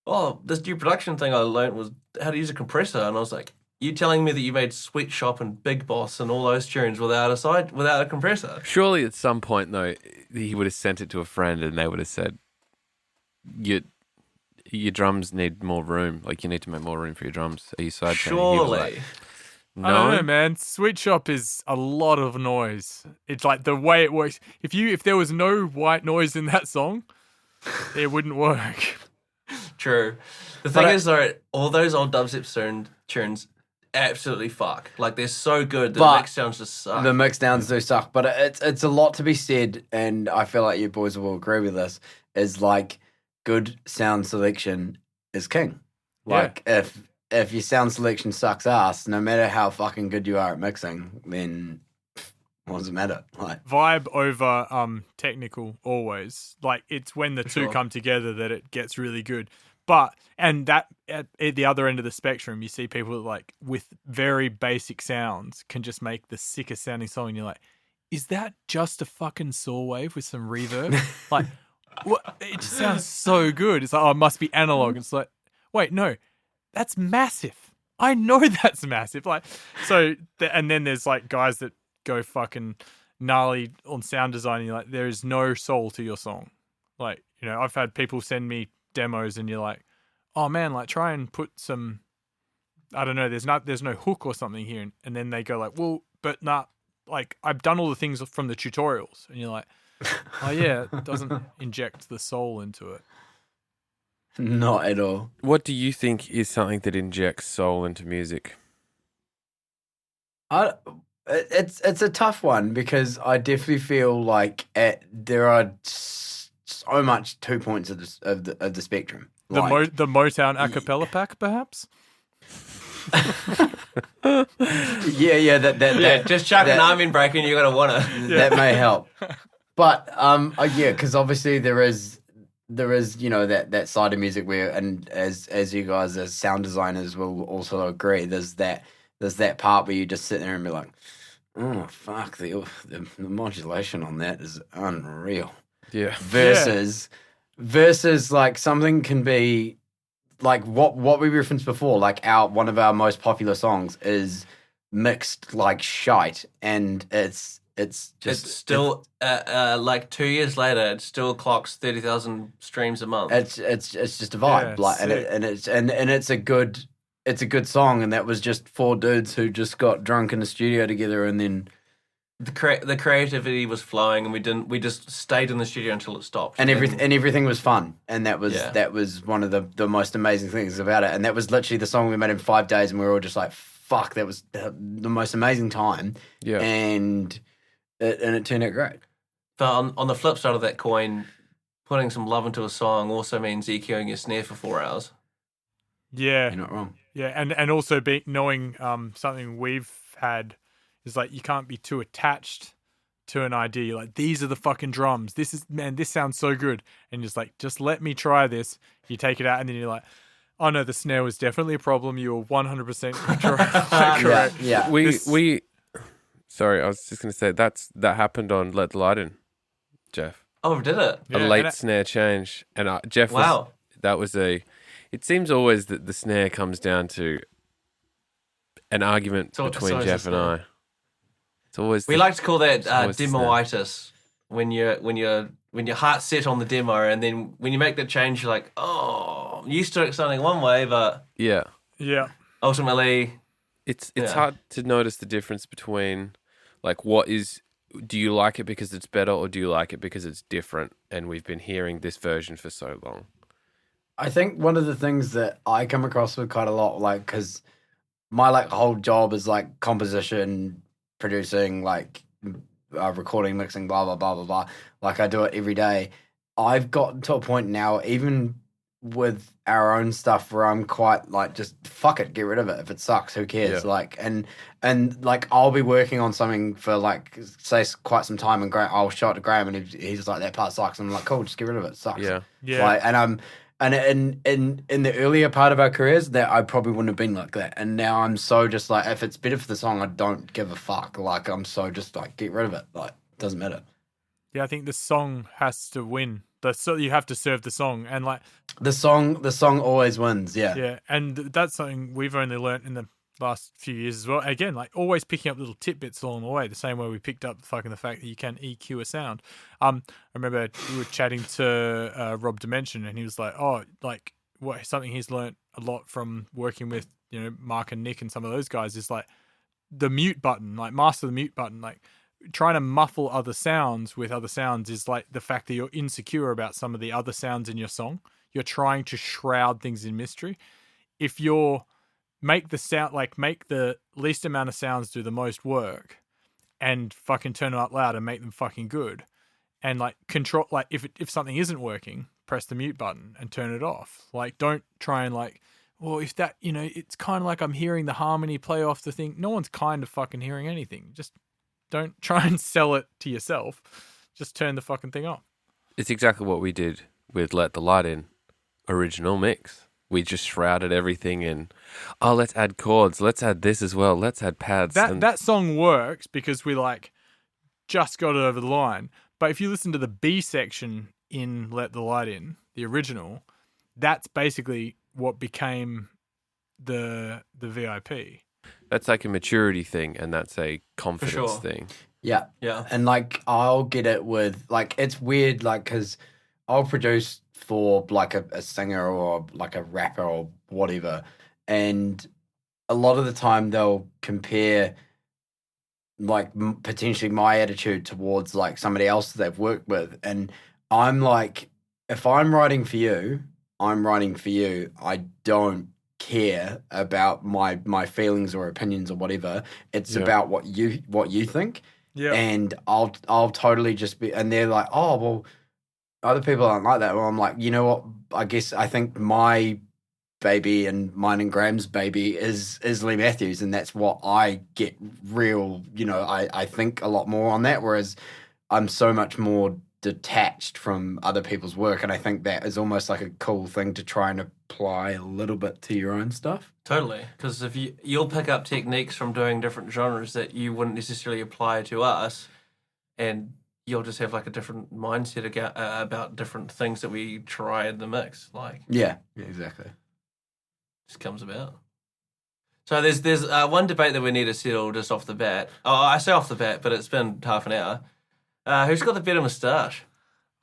oh, this new production thing I learned was how to use a compressor, and I was like, you telling me that you made Sweet Shop and Big Boss and all those tunes without a compressor? Surely at some point though, he would have sent it to a friend and they would have said, your drums need more room. Like you need to make more room for your drums. Are you sidechaining? Surely. I don't know, man. Sweet Shop is a lot of noise. It's like the way it works. If there was no white noise in that song, it wouldn't work. True. The thing is, though, all those old dubstep tunes absolutely fuck. Like, they're so good. The mix sounds just suck. The mix downs do suck, but it's a lot to be said, and I feel like you boys will agree with this, is like good sound selection is king. Like, if your sound selection sucks ass, no matter how fucking good you are at mixing, then what does it matter? Like vibe over technical always. Like it's when the two come together that it gets really good. But and that at the other end of the spectrum, you see people like with very basic sounds can just make the sickest sounding song, and you're like, is that just a fucking saw wave with some reverb? Like, what? It just sounds so good. It's like, oh, it must be analog. It's like, wait, no, that's massive. I know that's massive. Like, so, and then there's like guys that go fucking gnarly on sound design, and you're like, there is no soul to your song. Like, you know, I've had people send me demos, and you're like, oh man, like try and put some, I don't know, there's no hook or something here, and then they go like, well, but nah, like I've done all the things from the tutorials, and you're like, Oh yeah, it doesn't inject the soul into it. Not at all. What do you think is something that injects soul into music? It's a tough one because I definitely feel like there are so much 2 points of the spectrum. The Like, the Motown a cappella pack, perhaps. yeah, that just chuck an arm in break and you're gonna want it. that may help. But yeah, because obviously there is that side of music where, and as you guys as sound designers will also agree, there's that part where you just sit there and be like, oh fuck, the modulation on that is unreal. Yeah. Versus like something can be like what we referenced before, like one of our most popular songs is mixed like shite, and it's Still, like 2 years later, it still clocks 30,000 streams a month. it's just a vibe, Yeah, like, sick. and it's a good song, and that was just four dudes who just got drunk in the studio together, and then The creativity was flowing, and we just stayed in the studio until it stopped. and everything was fun, and that was Yeah. one of the most amazing things about it, and that was literally the song we made in 5 days, and we were all just like, fuck, that was the most amazing time, Yeah. and it turned out great. But on the flip side of that coin, putting some love into a song also means EQing your snare for 4 hours. Yeah, You're not wrong. yeah, and also knowing something we've had is like you can't be too attached to an idea. You're like, these are the fucking drums. This sounds so good, and just let me try this. You take it out, and then you're like, oh no, the snare was definitely a problem. You were 100% correct. Yeah. We sorry, I was just going to say that happened on Let the Light In, Jeff. Oh, did it? Yeah, A late and snare change, and Jeff Wow. it seems always that the snare comes down to an argument It's between always Jeff the and snare. I. It's always We like to call that always the snare. demoitis, when your heart's set on the demo, and then when you make that change, you're like, oh, I'm used to it sounding one way, but yeah. yeah, ultimately, It's Yeah. hard to notice the difference between like do you like it because it's better or do you like it because it's different and we've been hearing this version for so long. I think one of the things that I come across with quite a lot, like, because my like whole job is like composition, producing, like recording, mixing, blah blah blah blah blah. Like, I do it every day. I've gotten to a point now, even with our own stuff, where I'm quite like, just fuck it, get rid of it. If it sucks, who cares? Yeah. Like, and like, I'll be working on something for like, say, quite some time, and I'll show it to Graham, and he's like, that part sucks. And I'm like, cool, just get rid of it. It sucks. Yeah. yeah. Like, and in the earlier part of our careers, that I probably wouldn't have been like that. And now I'm so just like, if it's better for the song, I don't give a fuck. Like, I'm so just like, get rid of it. Like, doesn't matter. Yeah, I think the song has to win. So you have to serve the song, and like, The song always wins. Yeah. yeah, and that's something we've only learnt in the last few years as well. Again, like, always picking up little tidbits along the way, the same way we picked up the fact that you can EQ a sound. I remember we were chatting to Rob Dimension, and he was like, oh, like, something he's learnt a lot from working with, Mark and Nick and some of those guys is like the mute button, like master the mute button, like trying to muffle other sounds with other sounds is like the fact that you're insecure about some of the other sounds in your song. You're trying to shroud things in mystery. If you're make the least amount of sounds do the most work, and fucking turn them up loud and make them fucking good, and like control, like, if something isn't working, press the mute button and turn it off. Like, don't try and like, well, if that, it's kind of like I'm hearing the harmony play off the thing. No one's kind of fucking hearing anything. Just don't try and sell it to yourself. Just turn the fucking thing off. It's exactly what we did with Let the Light In original mix. We just shrouded everything in, oh, let's add chords, let's add this as well, let's add pads. That song works because we like just got it over the line. But if you listen to the B section in Let the Light In, the original, that's basically what became the VIP. That's like a maturity thing, and that's a confidence sure. thing. Yeah. yeah. And like, I'll get it with like, it's weird, like, because I'll produce for like a singer or like a rapper or whatever, and a lot of the time they'll compare like potentially my attitude towards like somebody else that they've worked with, and I'm like, if I'm writing for you, I'm writing for you. I don't care about my feelings or opinions or whatever. It's Yeah. about what you think. Yeah. And I'll totally just be, and they're like, oh well, other people aren't like that. Well, I'm like, you know what? I think my baby and mine and Graham's baby is Lee Mvtthews, and that's what I get real. I think a lot more on that, whereas I'm so much more detached from other people's work, and I think that is almost like a cool thing to try and apply a little bit to your own stuff. Totally, because if you'll pick up techniques from doing different genres that you wouldn't necessarily apply to us, and you'll just have like a different mindset about different things that we try in the mix. Like, Yeah, exactly. just comes about. So there's one debate that we need to settle just off the bat. Oh, I say off the bat, but it's been half an hour. Who's got the better moustache?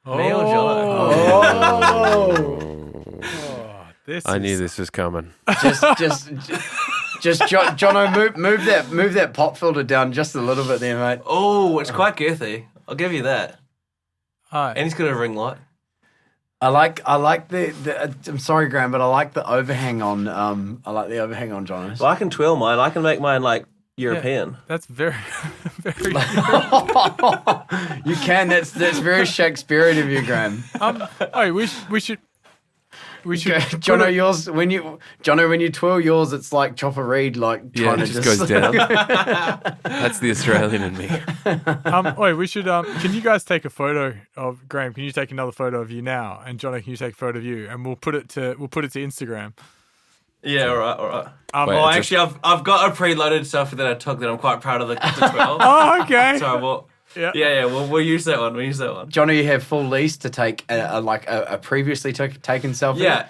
Me or Jono? Oh, this I is- knew this was coming. Just Jono, move that pop filter down just a little bit there, mate. Oh, it's quite girthy. I'll give you that. Hi. And he's got a ring light. I like the I'm sorry, Graham, but I like the overhang on Jono. Well, I can twirl mine. I can make mine like European. That's very, very. You can. That's very Shakespearean of you, Graham. Oh, we should. Jono, yours when you twirl yours, it's like Chopper Reed, like Yeah, trying it to just goes down. That's the Australian in me. Wait, we should. Can you guys take a photo of Graham? Can you take another photo of you now? And Jono, can you take a photo of you? And we'll put it to Instagram. Yeah, all right. Wait, Well, it's actually, I've got a preloaded selfie that I took that I'm quite proud of the 12. Oh, okay. So we'll, Yeah. yeah. We'll use that one. Jono, you have full lease to take a previously taken selfie. Yeah,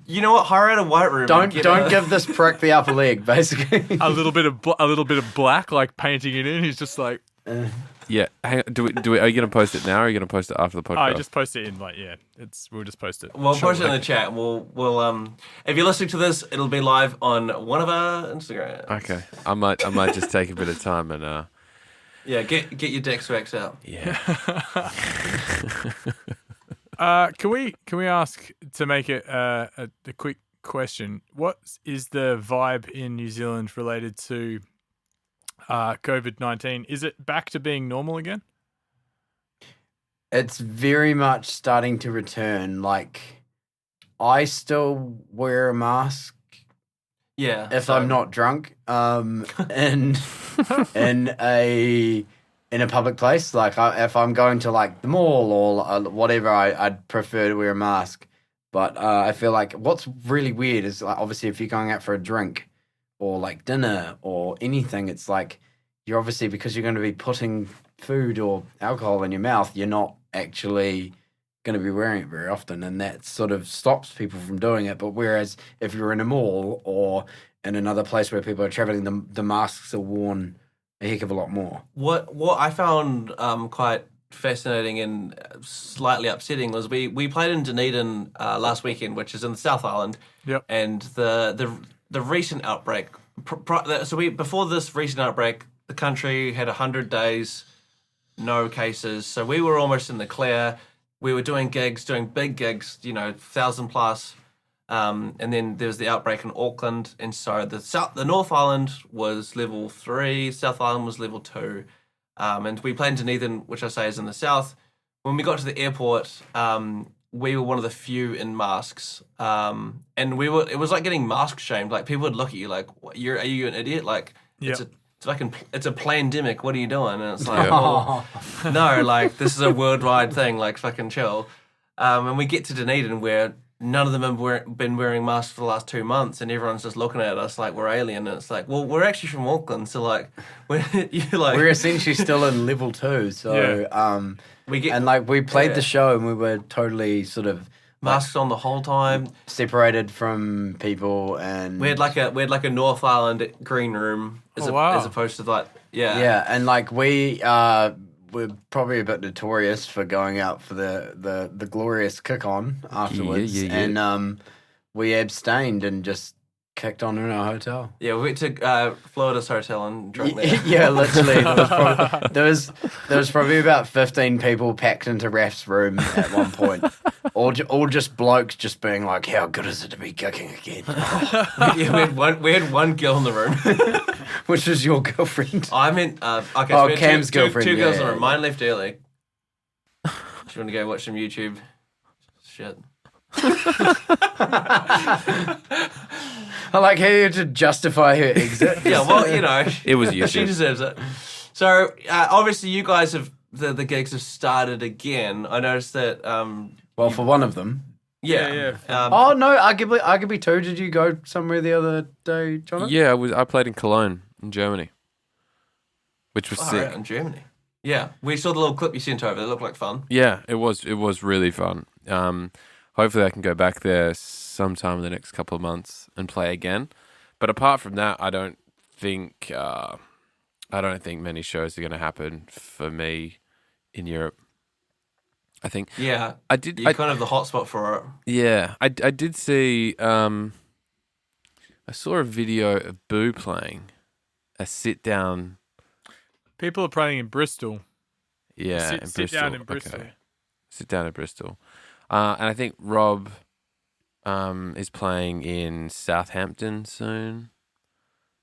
you know what? Hire out a white room. Don't give this prick the upper leg, basically. A little bit of black, like painting it in. He's just like, Yeah. Hang on. Are you going to post it now or are you going to post it after the podcast? oh, just post it in. Like, yeah, we'll just post it. We'll post it in the chat. We'll if you're listening to this, it'll be live on one of our Instagrams. Okay. I might just take a bit of time and Yeah, get your Dex wax out. yeah. Can we ask to make it a quick question? What is the vibe in New Zealand related to COVID-19? Is it back to being normal again? It's very much starting to return. Like, I still wear a mask Yeah. if so- I'm not drunk. In a public place, like if I'm going to like the mall or whatever, I'd prefer to wear a mask. But I feel like what's really weird is like obviously if you're going out for a drink or like dinner or anything, it's like you're obviously, because you're going to be putting food or alcohol in your mouth, you're not actually going to be wearing it very often, and that sort of stops people from doing it. But whereas if you're in a mall or in another place where people are traveling, the masks are worn a heck of a lot more. What I found quite fascinating and slightly upsetting was we played in Dunedin last weekend, which is in the South Island. Yep. And the recent outbreak. Before this recent outbreak, the country had 100 days, no cases. So we were almost in the clear. We were doing big gigs, 1,000 plus. And then there was the outbreak in Auckland, and so the North Island was level 3, South Island was level 2, and we played in Dunedin, which I say is in the south. When we got to the airport, we were one of the few in masks, and it was like getting mask shamed. Like people would look at you like, are you an idiot? Like it's a pandemic. What are you doing? And it's like, well, no, like this is a worldwide thing. Like fucking chill. And we get to Dunedin where none of them have been wearing masks for the last 2 months, and everyone's just looking at us like we're alien. And it's like, well, we're actually from Auckland, so like, we're essentially still in level 2. So we played the show, and we were totally sort of masks on the whole time, separated from people, and we had like a North Island green room as opposed to like and like we're probably a bit notorious for going out for the glorious kick on afterwards, Yeah. and we abstained and just kicked on in our hotel. Yeah, we went to Florida's hotel and drank there. Yeah, literally. There was probably about 15 people packed into Raf's room at one point. All just blokes just being like, how good is it to be kicking again? Yeah, we had one girl in the room. Which was your girlfriend? I meant, okay, Oh, so we had Cam's two girlfriend, girls in yeah, the room. yeah. Mine left early. Do you want to go watch some YouTube? Shit. I like how you had to justify her exit. Yeah, well, you know. It was She YouTube. deserves it. So, obviously, you guys have, the gigs have started again. I noticed that, Well, for one of them. Yeah. Oh, no, arguably two. Did you go somewhere the other day, Jonathan? Yeah, I played in Cologne in Germany, which was sick. right, in Germany. Yeah, we saw the little clip you sent over. It looked like fun. Yeah, it was really fun. Hopefully I can go back there sometime in the next couple of months and play again. But apart from that, I don't think many shows are going to happen for me in Europe. I think Yeah, I did. you're kind of the hotspot for it. Yeah, I did see. I saw a video of Boo playing a sit down. People are playing in Bristol. Yeah, Sit- in sit Bristol. down in Bristol. Okay. Sit down in Bristol. And I think Rob is playing in Southampton soon.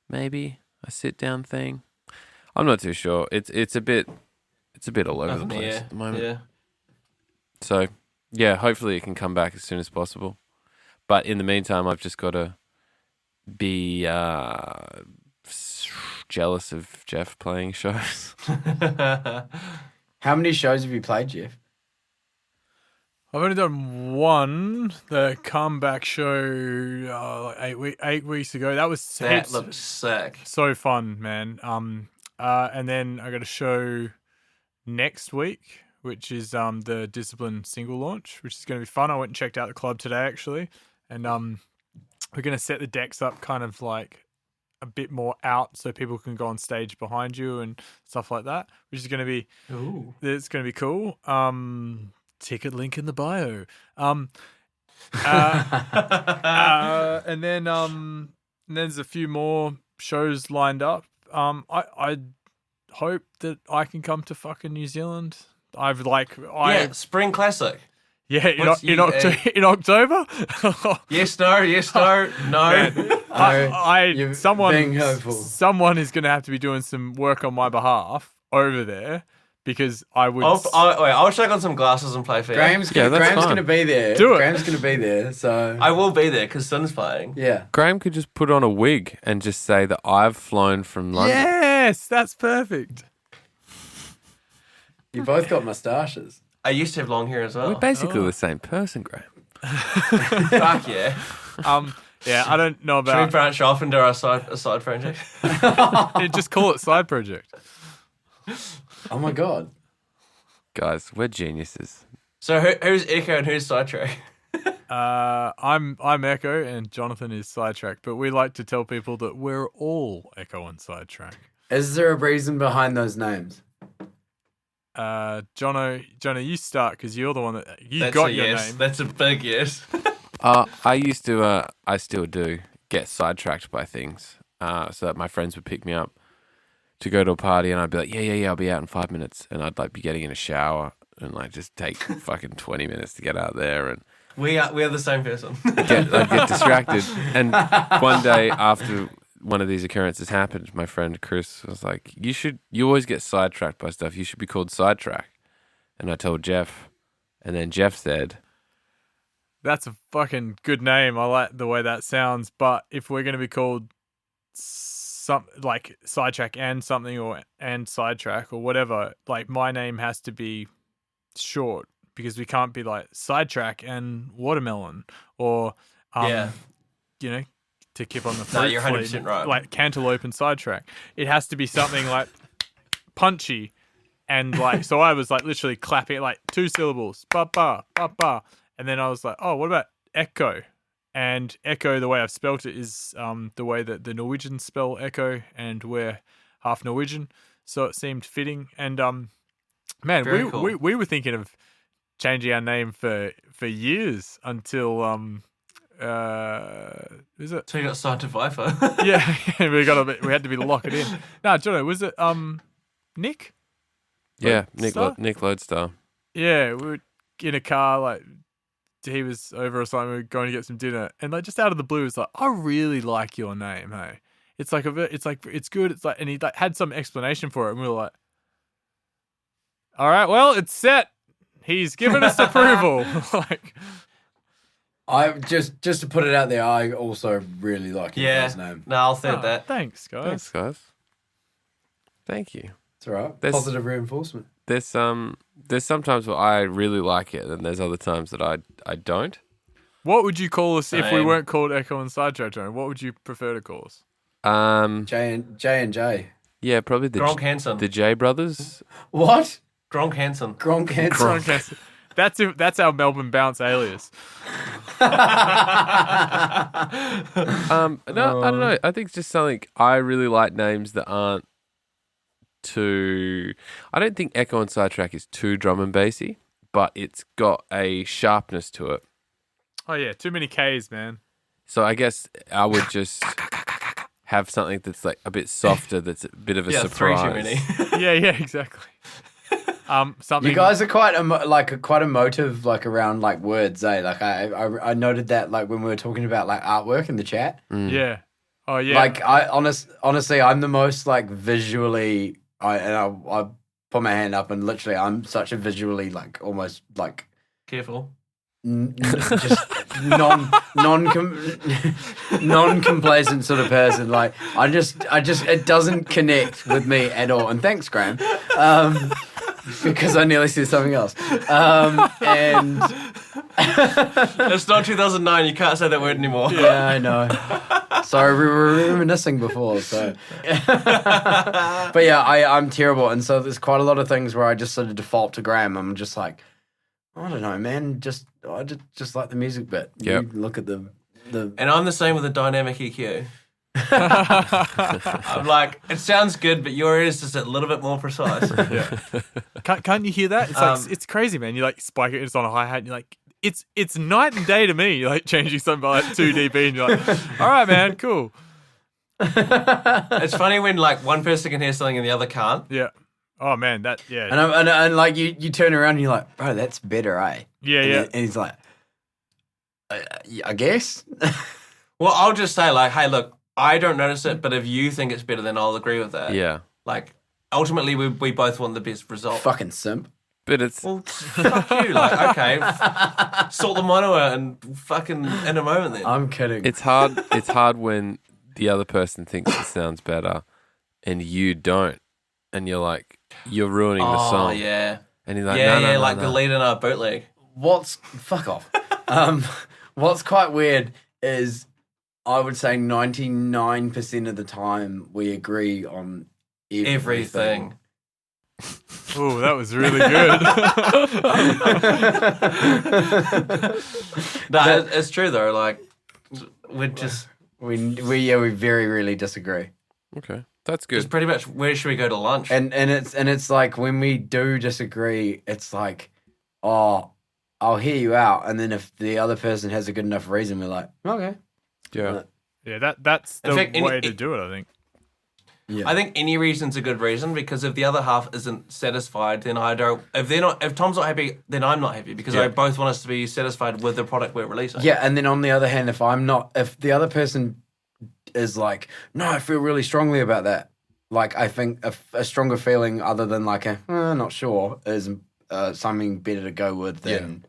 Maybe a sit down thing. I'm not too sure. It's a bit all over the place at the moment. Yeah. So yeah, hopefully it can come back as soon as possible. But in the meantime, I've just got to be jealous of Jeff playing shows. How many shows have you played, Jeff? I've only done one, the comeback show, like 8 weeks ago. That was That heaps- looks sick. so fun, man. And then I got a show next week, which is the Discipline single launch, which is going to be fun. I went and checked out the club today, actually, and we're going to set the decks up kind of like a bit more out so people can go on stage behind you and stuff like that, which is going to be Ooh. it's going to be cool. Ticket link in the bio. And then there's a few more shows lined up. I hope that I can come to fucking New Zealand. Yeah, Spring Classic. What's in October? October. Yes, no, no. being hopeful. Someone is going to have to be doing some work on my behalf over there because I would. I'll check on some glasses and play fair. Graham's Yeah, that's going fine. to be there. Do it. Graham's going to be there, so... I will be there because Sun's playing. yeah. Graham could just put on a wig and just say that I've flown from London. Yes, that's perfect. You both got moustaches. I used to have long hair as well. We're basically the same person, Graham. Fuck yeah. Yeah, I don't know Should we about. branch off and do a side project? Just call it side project. Oh my god. Guys, we're geniuses. So who's Ekko and who's Sidetrack? I'm Ekko and Jonathan is Sidetrack, but we like to tell people that we're all Ekko and Sidetrack. Is there a reason behind those names? Jono, you start because you're the one that you That's got a your yes. name. That's a big yes. I used to, I still do get sidetracked by things, so that my friends would pick me up to go to a party, and I'd be like, yeah, I'll be out in 5 minutes, and I'd like be getting in a shower and like just take fucking 20 minutes to get out there, and We are the same person. I'd get distracted. And one day after one of these occurrences happened, my friend Chris was like, you always get sidetracked by stuff. You should be called Sidetrack. And I told Jeff, and then Jeff said, That's a fucking good name. I like the way that sounds. But if we're going to be called like Sidetrack and something and Sidetrack or whatever, like my name has to be short because we can't be like Sidetrack and Watermelon or, Yeah. you know, to keep on the No, fruit you're fleet, 100% right. like Cantaloupe and Sidetrack. It has to be something like punchy. And like, so I was like literally clapping like 2 syllables, ba ba ba ba, and then I was like, oh, what about Ekko? And Ekko, the way I've spelt it is the way that the Norwegians spell Ekko, and we're half Norwegian, so it seemed fitting. And man, Very cool. we were thinking of changing our name for years until Is it? So you got signed to Viper. Yeah, we had to be lock it in. No, Jono, was it Nick? Yeah, Nick Lodestar? Nick Lodestar. Yeah, we were in a car, like he was over or something. We were going to get some dinner, and like just out of the blue, it's like, I really like your name. Hey, it's like it's good. It's like, and he like had some explanation for it, and we were like, all right, well, it's set. He's given us approval. Like, I just to put it out there, I also really like your guy's name. No, I'll third oh, that. thanks, guys. Thanks, guys. Thank you. It's all right. There's- Positive reinforcement. There's sometimes where I really like it, and there's other times that I don't. What would you call us if we Same. weren't called Ekko and Sidetrack, Jono? What would you prefer to call us? J&J. Yeah, probably the Gronk Hansen. the J brothers. What? Gronk Hansen. Gronk Hansen. Gronk. That's our Melbourne bounce alias. No, I don't know. I think it's just something I really like names that aren't too. I don't think Ekko and Sidetrack is too drum and bassy, but it's got a sharpness to it. Oh yeah, too many K's, man. So I guess I would just have something that's like a bit softer. That's a bit of a Yeah, surprise. 3 too many. Yeah, exactly. Something You guys are quite quite emotive, like around like words, eh? Like I noted that like when we were talking about like artwork in the chat. Yeah. Oh yeah. Like honestly, I'm the most like visually. I put my hand up and literally, I'm such a visually like almost like Careful. just non-complacent sort of person. Like I just it doesn't connect with me at all. And thanks, Graham. Because I nearly said something else. And It's not 2009. You can't say that word anymore. yeah, I know. Sorry, we were reminiscing before. So, but yeah, I'm terrible, and so there's quite a lot of things where I just sort of default to Graham. I'm just like, I don't know, man. I just like the music bit. Yep. You look at the. And I'm the same with the dynamic EQ. I'm like, it sounds good, but your is just a little bit more precise. yeah. Can't you hear that? It's like it's crazy, man. You like spike it, it's on a hi hat, and you're like, it's night and day to me. You're like changing something by like 2 dB, and you're like, all right, man, cool. It's funny when like one person can hear something and the other can't. Yeah. Oh man, that yeah. And like you turn around and you're like, bro, that's better, eh? Yeah, and yeah. And he's like, I guess. Well, I'll just say like, hey, look, I don't notice it, but if you think it's better, then I'll agree with that. Yeah, Like, ultimately, we both want the best result. Fucking simp. but it's Well, fuck you. Like, okay, sort the mono out and fucking in a moment then. I'm kidding. it's hard. It's hard when the other person thinks it sounds better, and you don't, and you're like, you're ruining the song. Oh, yeah. And he's like, Yeah, no, like no. the lead in our bootleg. Fuck off. What's quite weird is I would say 99% of the time we agree on everything. Oh, that was really good. No, it's true though. Like, we're just We very rarely disagree. Okay, that's it's good. pretty much where should we go to lunch? And it's like when we do disagree, it's like, oh, I'll hear you out, and then if the other person has a good enough reason, we're like, okay. Yeah, Yeah, that's the In fact, way to do it, I think. Yeah. I think any reason's a good reason because if the other half isn't satisfied, then I don't. If Tom's not happy, then I'm not happy because I both want us to be satisfied with the product we're releasing. Yeah, and then on the other hand, if the other person is like, no, I feel really strongly about that. Like, I think a stronger feeling other than like not sure is something better to go with than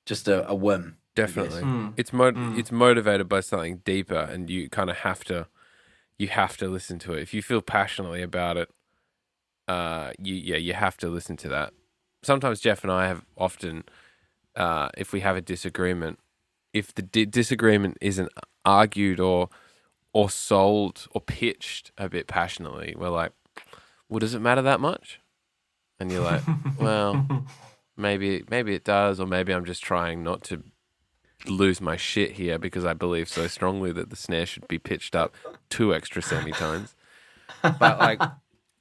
just a whim. definitely. Mm. It's motivated by something deeper, and you kind of have to listen to it. If you feel passionately about it, you have to listen to that. Sometimes Jeff and I have often, if we have a disagreement, if the disagreement isn't argued or sold or pitched a bit passionately, we're like, well, does it matter that much? And you're like, well, maybe it does, or maybe I'm just trying not to lose my shit here because I believe so strongly that the snare should be pitched up 2 extra semitones. But like,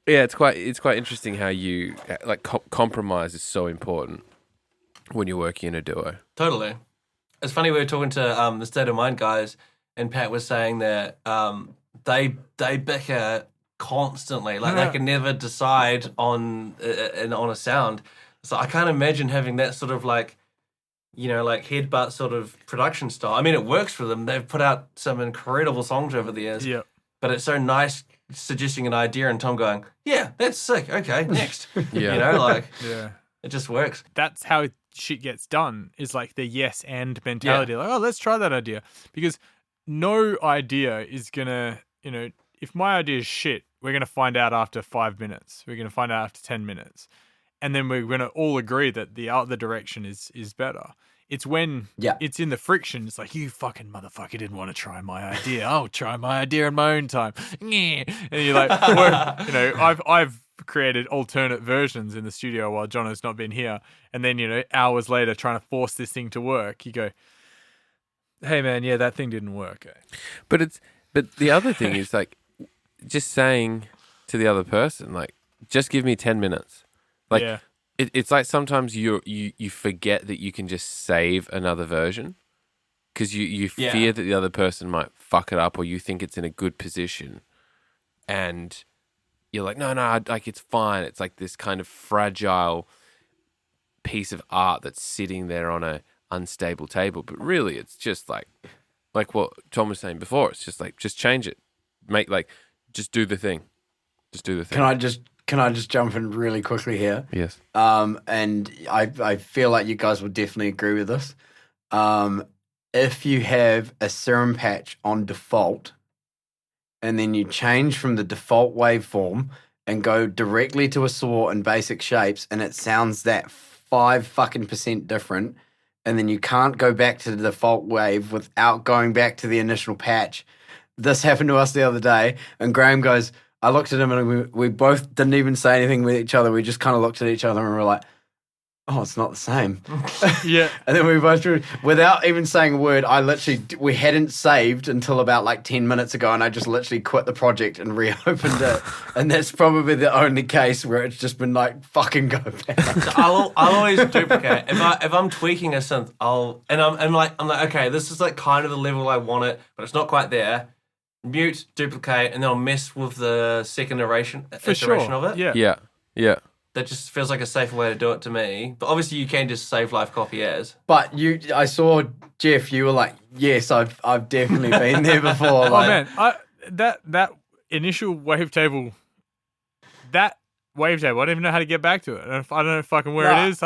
yeah, it's quite interesting how you like compromise is so important when you're working in a duo. Totally. It's funny, we were talking to the State of Mind guys, and Pat was saying that they bicker constantly. Like they can never decide on a sound. So I can't imagine having that sort of like, like headbutt sort of production style. I mean, it works for them. They've put out some incredible songs over the years. Yeah. But it's so nice suggesting an idea and Tom going, yeah, that's sick. Okay, next. Yeah. Yeah. It just works. That's how shit gets done, is like the yes and mentality. Like, oh, let's try that idea. Because no idea is going to, if my idea is shit, we're going to find out after 5 minutes. We're going to find out after 10 minutes. And then we're going to all agree that the other direction is better. It's when it's in the friction. It's like, you fucking motherfucker didn't want to try my idea. I'll try my idea in my own time. And you're like, I've created alternate versions in the studio while Jono's not been here. And then, hours later, trying to force this thing to work, you go, hey man, yeah, that thing didn't work. But the other thing is like just saying to the other person, like, just give me 10 minutes. Like, it's like sometimes you forget that you can just save another version because you fear that the other person might fuck it up, or you think it's in a good position, and you're like, no, like it's fine. It's like this kind of fragile piece of art that's sitting there on a unstable table, but really it's just like what Tom was saying before. It's just like, just change it, just do the thing. Just do the thing. Can I just jump in really quickly here? Yes. And I feel like you guys will definitely agree with this. If you have a serum patch on default, and then you change from the default waveform and go directly to a saw in basic shapes, and it sounds that 5% different, and then you can't go back to the default wave without going back to the initial patch. This happened to us the other day, and Graham goes, I looked at him and we both didn't even say anything with each other. We just kind of looked at each other and we were like, oh, it's not the same. Yeah. And then we both, without even saying a word, we hadn't saved until about like 10 minutes ago, and I just literally quit the project and reopened it. And that's probably the only case where it's just been like, fucking go back. So I'll always duplicate. If I'm tweaking a synth, I'm like, okay, this is like kind of the level I want it, but it's not quite there. Mute, duplicate, and then I'll mess with the second iteration of it. Yeah. That just feels like a safer way to do it to me. But obviously, you can just save live copy as. But I saw Jeff. You were like, "Yes, I've definitely been there before." Like, oh man, that initial wavetable, I don't even know how to get back to it. I don't know fucking where it is.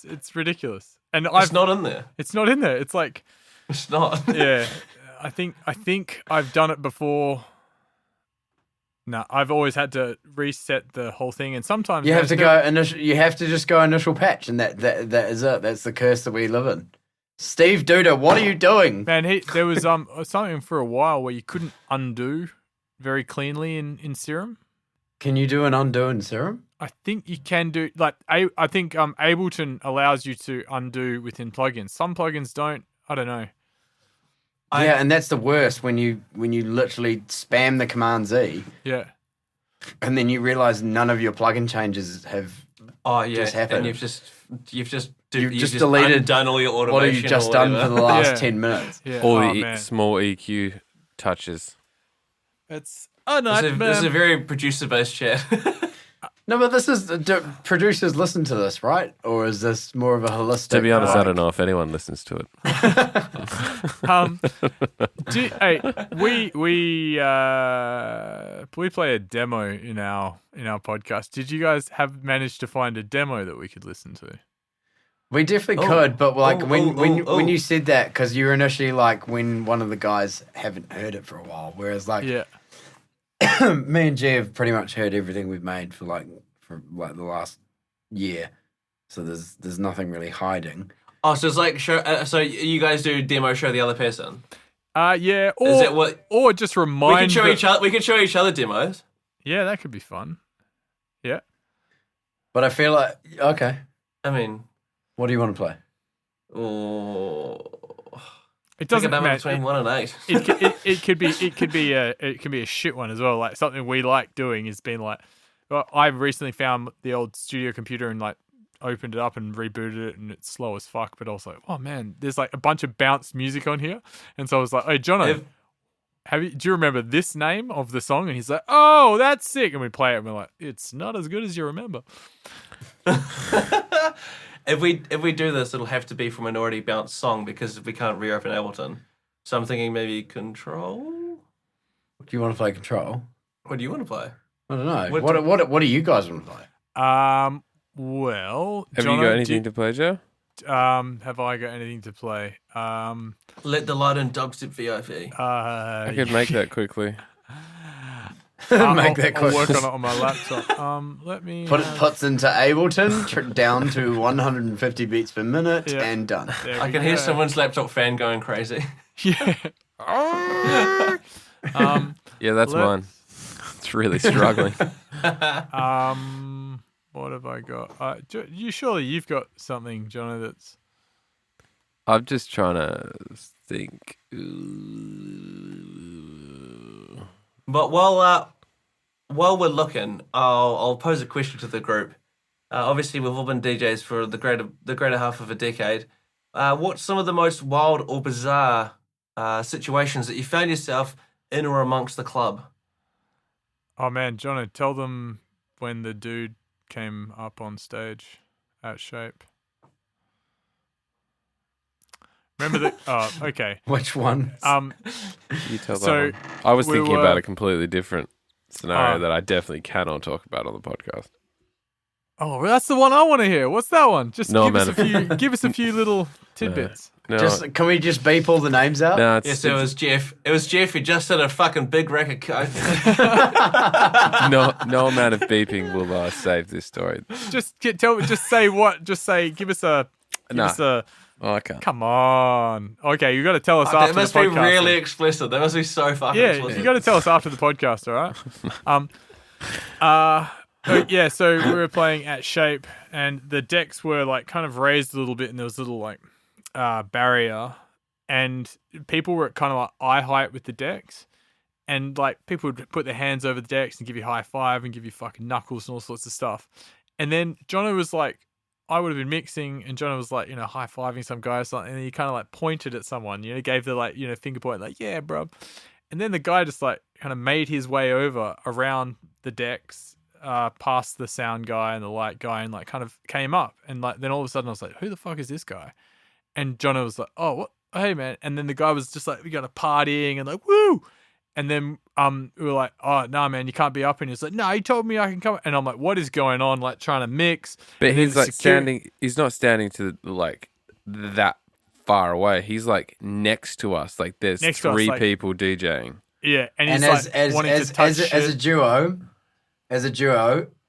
It's ridiculous. And it's not in there. It's not in there. It's like it's not. Yeah. I think I've done it before. No, I've always had to reset the whole thing, and sometimes you have to go initial. You have to just go initial patch, and that is it. That's the curse that we live in. Steve Duda, what are you doing? Man, there was something for a while where you couldn't undo very cleanly in Serum. Can you do an undo in Serum? I think you can do, like, I think Ableton allows you to undo within plugins. Some plugins don't. I don't know. And that's the worst when you literally spam the Command Z. Yeah. And then you realize none of your plugin changes have just happened. And you've just deleted, done all your automation. What have you just done for the last 10 minutes? Yeah. All the small EQ touches. Oh no, this is a very producer-based chat. No, but this is producers listen to this, right? Or is this more of a holistic? To be honest, I don't know if anyone listens to it. We play a demo in our podcast. Did you guys have managed to find a demo that we could listen to? We definitely could, but like when you said that, because you were initially like, when one of the guys haven't heard it for a while, whereas like me and G have pretty much heard everything we've made for the last year, so there's nothing really hiding. Oh, so it's like so you guys do demo, show the other person. Yeah, or is that what? Or just remind. We can show each other demos. Yeah, that could be fun. Yeah, but I feel like okay. I mean, what do you want to play? Oh. It doesn't matter between 1 and 8. It could be a shit one as well. Like something we like doing has been like, well, I recently found the old studio computer and like opened it up and rebooted it, and it's slow as fuck. But I was like, oh man, there's like a bunch of bounce music on here, and so I was like, hey, Jono, do you remember this name of the song? And he's like, oh, that's sick. And we play it, and we're like, it's not as good as you remember. If we do this, it'll have to be from an already bounced song because we can't reopen Ableton. So I'm thinking maybe Control. Do you want to play Control? What do you want to play? I don't know. What do you guys want to play? Well, Have Jono, you got anything to play, Joe? have I got anything to play? Let the Light in Dubstep VIP. I could make that quickly. Make that I'll quick. work on it on my laptop. Let me Puts into Ableton, down to 150 beats per minute, Yeah. and done. There I we can hear go. someone's laptop fan going crazy. Yeah. Yeah, that's mine. It's really struggling. What have I got? You've got something, Jono, that's... I'm just trying to think. But while we're looking, I'll pose a question to the group. Obviously, we've all been DJs for the greater half of a decade. What's some of the most wild or bizarre situations that you found yourself in or amongst the club? Oh, man, Jono, tell them when the dude came up on stage at Shape. Remember the... Oh, okay. Which one? You tell that So, one. I was we thinking were- about a completely different scenario Oh. that I definitely cannot talk about on the podcast. Oh, well, that's the one I want to hear. What's that one? Just No, give us a few little tidbits. No, Can we just beep all the names out? no, it's, Yes, it was Jeff. It was Jeff who just did a fucking big rack of coke. no amount of beeping will save this story. Just say what. Just say. Give us a. Oh, I can't. Come on. Okay, you got to tell us That after must the be podcast. really explicit. That must be so fucking Yeah, explicit. you got to tell us after the podcast. All right. Yeah. So we were playing at Shape, and the decks were like kind of raised a little bit, and there was a little like barrier, and people were kind of like eye height with the decks. And like people would put their hands over the decks and give you high five and give you fucking knuckles and all sorts of stuff. And then Jono was like, I would have been mixing, and Jono was like, high fiving some guy or something, and he kind of like pointed at someone, gave the like, finger point, like, yeah, bro. And then the guy just like kind of made his way over around the decks, past the sound guy and the light guy, and like kind of came up. And like then all of a sudden I was like, who the fuck is this guy? And Jono was like, oh, what? Hey, man. And then the guy was just like, we got partying and like, woo. And then we were like, oh, no, man, you can't be up. And he's like, no, he told me I can come. And I'm like, what is going on? Like trying to mix. But And he's then like standing. He's not standing to like that far away. He's like next to us. Like there's Next to us, three like- people DJing. Yeah. And And he's like wanting to touch as a duo,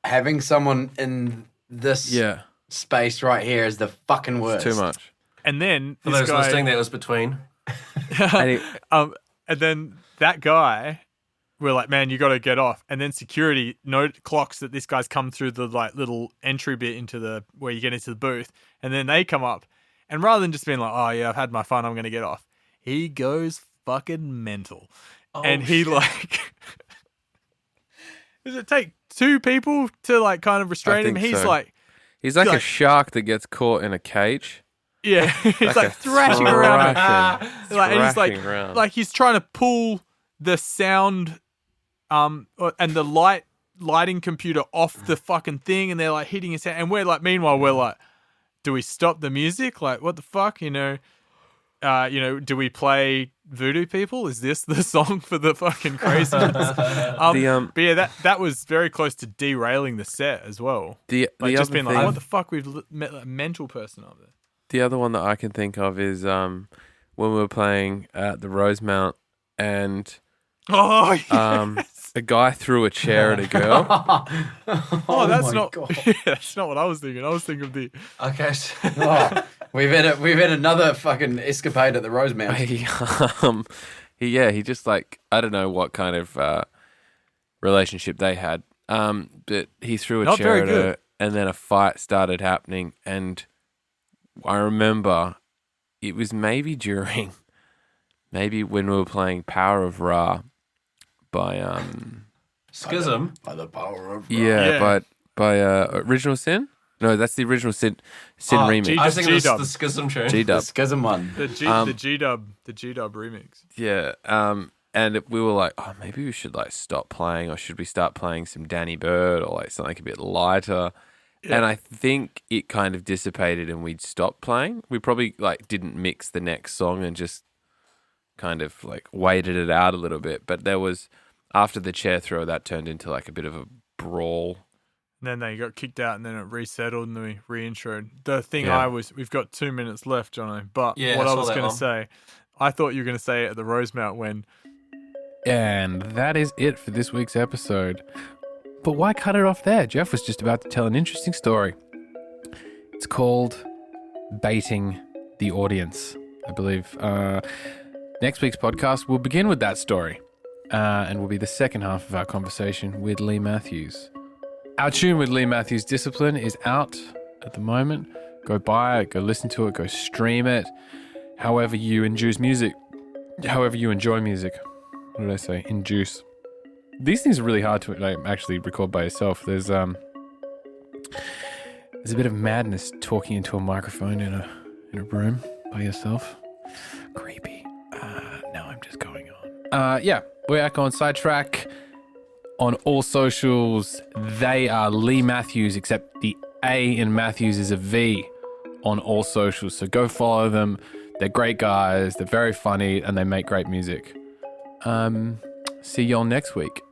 having someone in this Yeah, space right here is the fucking worst. it's too much. And then For this those guy, listening, that was between. And he- and then that guy, we're like, man, you got to get off. And then security clocks that this guy's come through the like little entry bit into the where you get into the booth, and then they come up, and rather than just being like, oh yeah, I've had my fun, I'm gonna get off, he goes fucking mental, and he like, does it take two people to like kind of restrain him? think He's so. like, he's like a like- shark that gets caught in a cage. yeah, he's like a thrashing around. Like, and he's like, thrashing around. like he's trying to pull the sound, and the lighting computer off the fucking thing, and they're like hitting his hand, and we're like, meanwhile, we're like, do we stop the music? Like, what the fuck, do we play Voodoo People? Is this the song for the fucking craziness? But yeah, that was very close to derailing the set as well. the Like, just other being thing, like, what the fuck, we've met a mental person up there. the other one that I can think of is when we were playing at the Rosemount and Oh, yeah. a guy threw a chair at a girl. Oh, that's my not. God. Yeah, that's not what I was thinking. I was thinking of the. Okay. So Oh, we've had another fucking escapade at the Rosemount. He just like, I don't know what kind of relationship they had. But he threw a Not chair very at good. her, and then a fight started happening. And I remember it was maybe when we were playing Power of Ra by Schism. By the power of yeah, Yeah. by Original Sin. No, that's the original Sin Oh, remix. I was thinking G-dub. the Schism tune. G The dub. Schism one. The G-dub remix. Yeah. We were like, oh, maybe we should like stop playing, or should we start playing some Danny Bird or like something a bit lighter? Yeah. And I think it kind of dissipated, and we'd stopped playing. We probably like didn't mix the next song and just kind of like waited it out a little bit. But there was after the chair throw, that turned into like a bit of a brawl. And then they got kicked out, and then it resettled, and then we re-introed. The thing Yeah. we've got 2 minutes left, Jono. But Yeah, what I I saw was that going to one. say, I thought you were going to say it at the Rosemount when And that is it for this week's episode. But why cut it off there? Jeff was just about to tell an interesting story. It's called Baiting the Audience, I believe. Next week's podcast will begin with that story and will be the second half of our conversation with Lee Mvtthews. Our tune with Lee Mvtthews, Discipline, is out at the moment. Go buy it, go listen to it, go stream it. However you enjoy music. What did I say? Induce. These things are really hard to like, actually record by yourself. There's a bit of madness talking into a microphone in a room by yourself. Creepy. Now I'm just going on. Yeah, we're Ekko and Sidetrack on all socials. They are Lee Mvtthews, except the A in Matthews is a V on all socials. So go follow them. They're great guys. They're very funny, and they make great music. See y'all next week.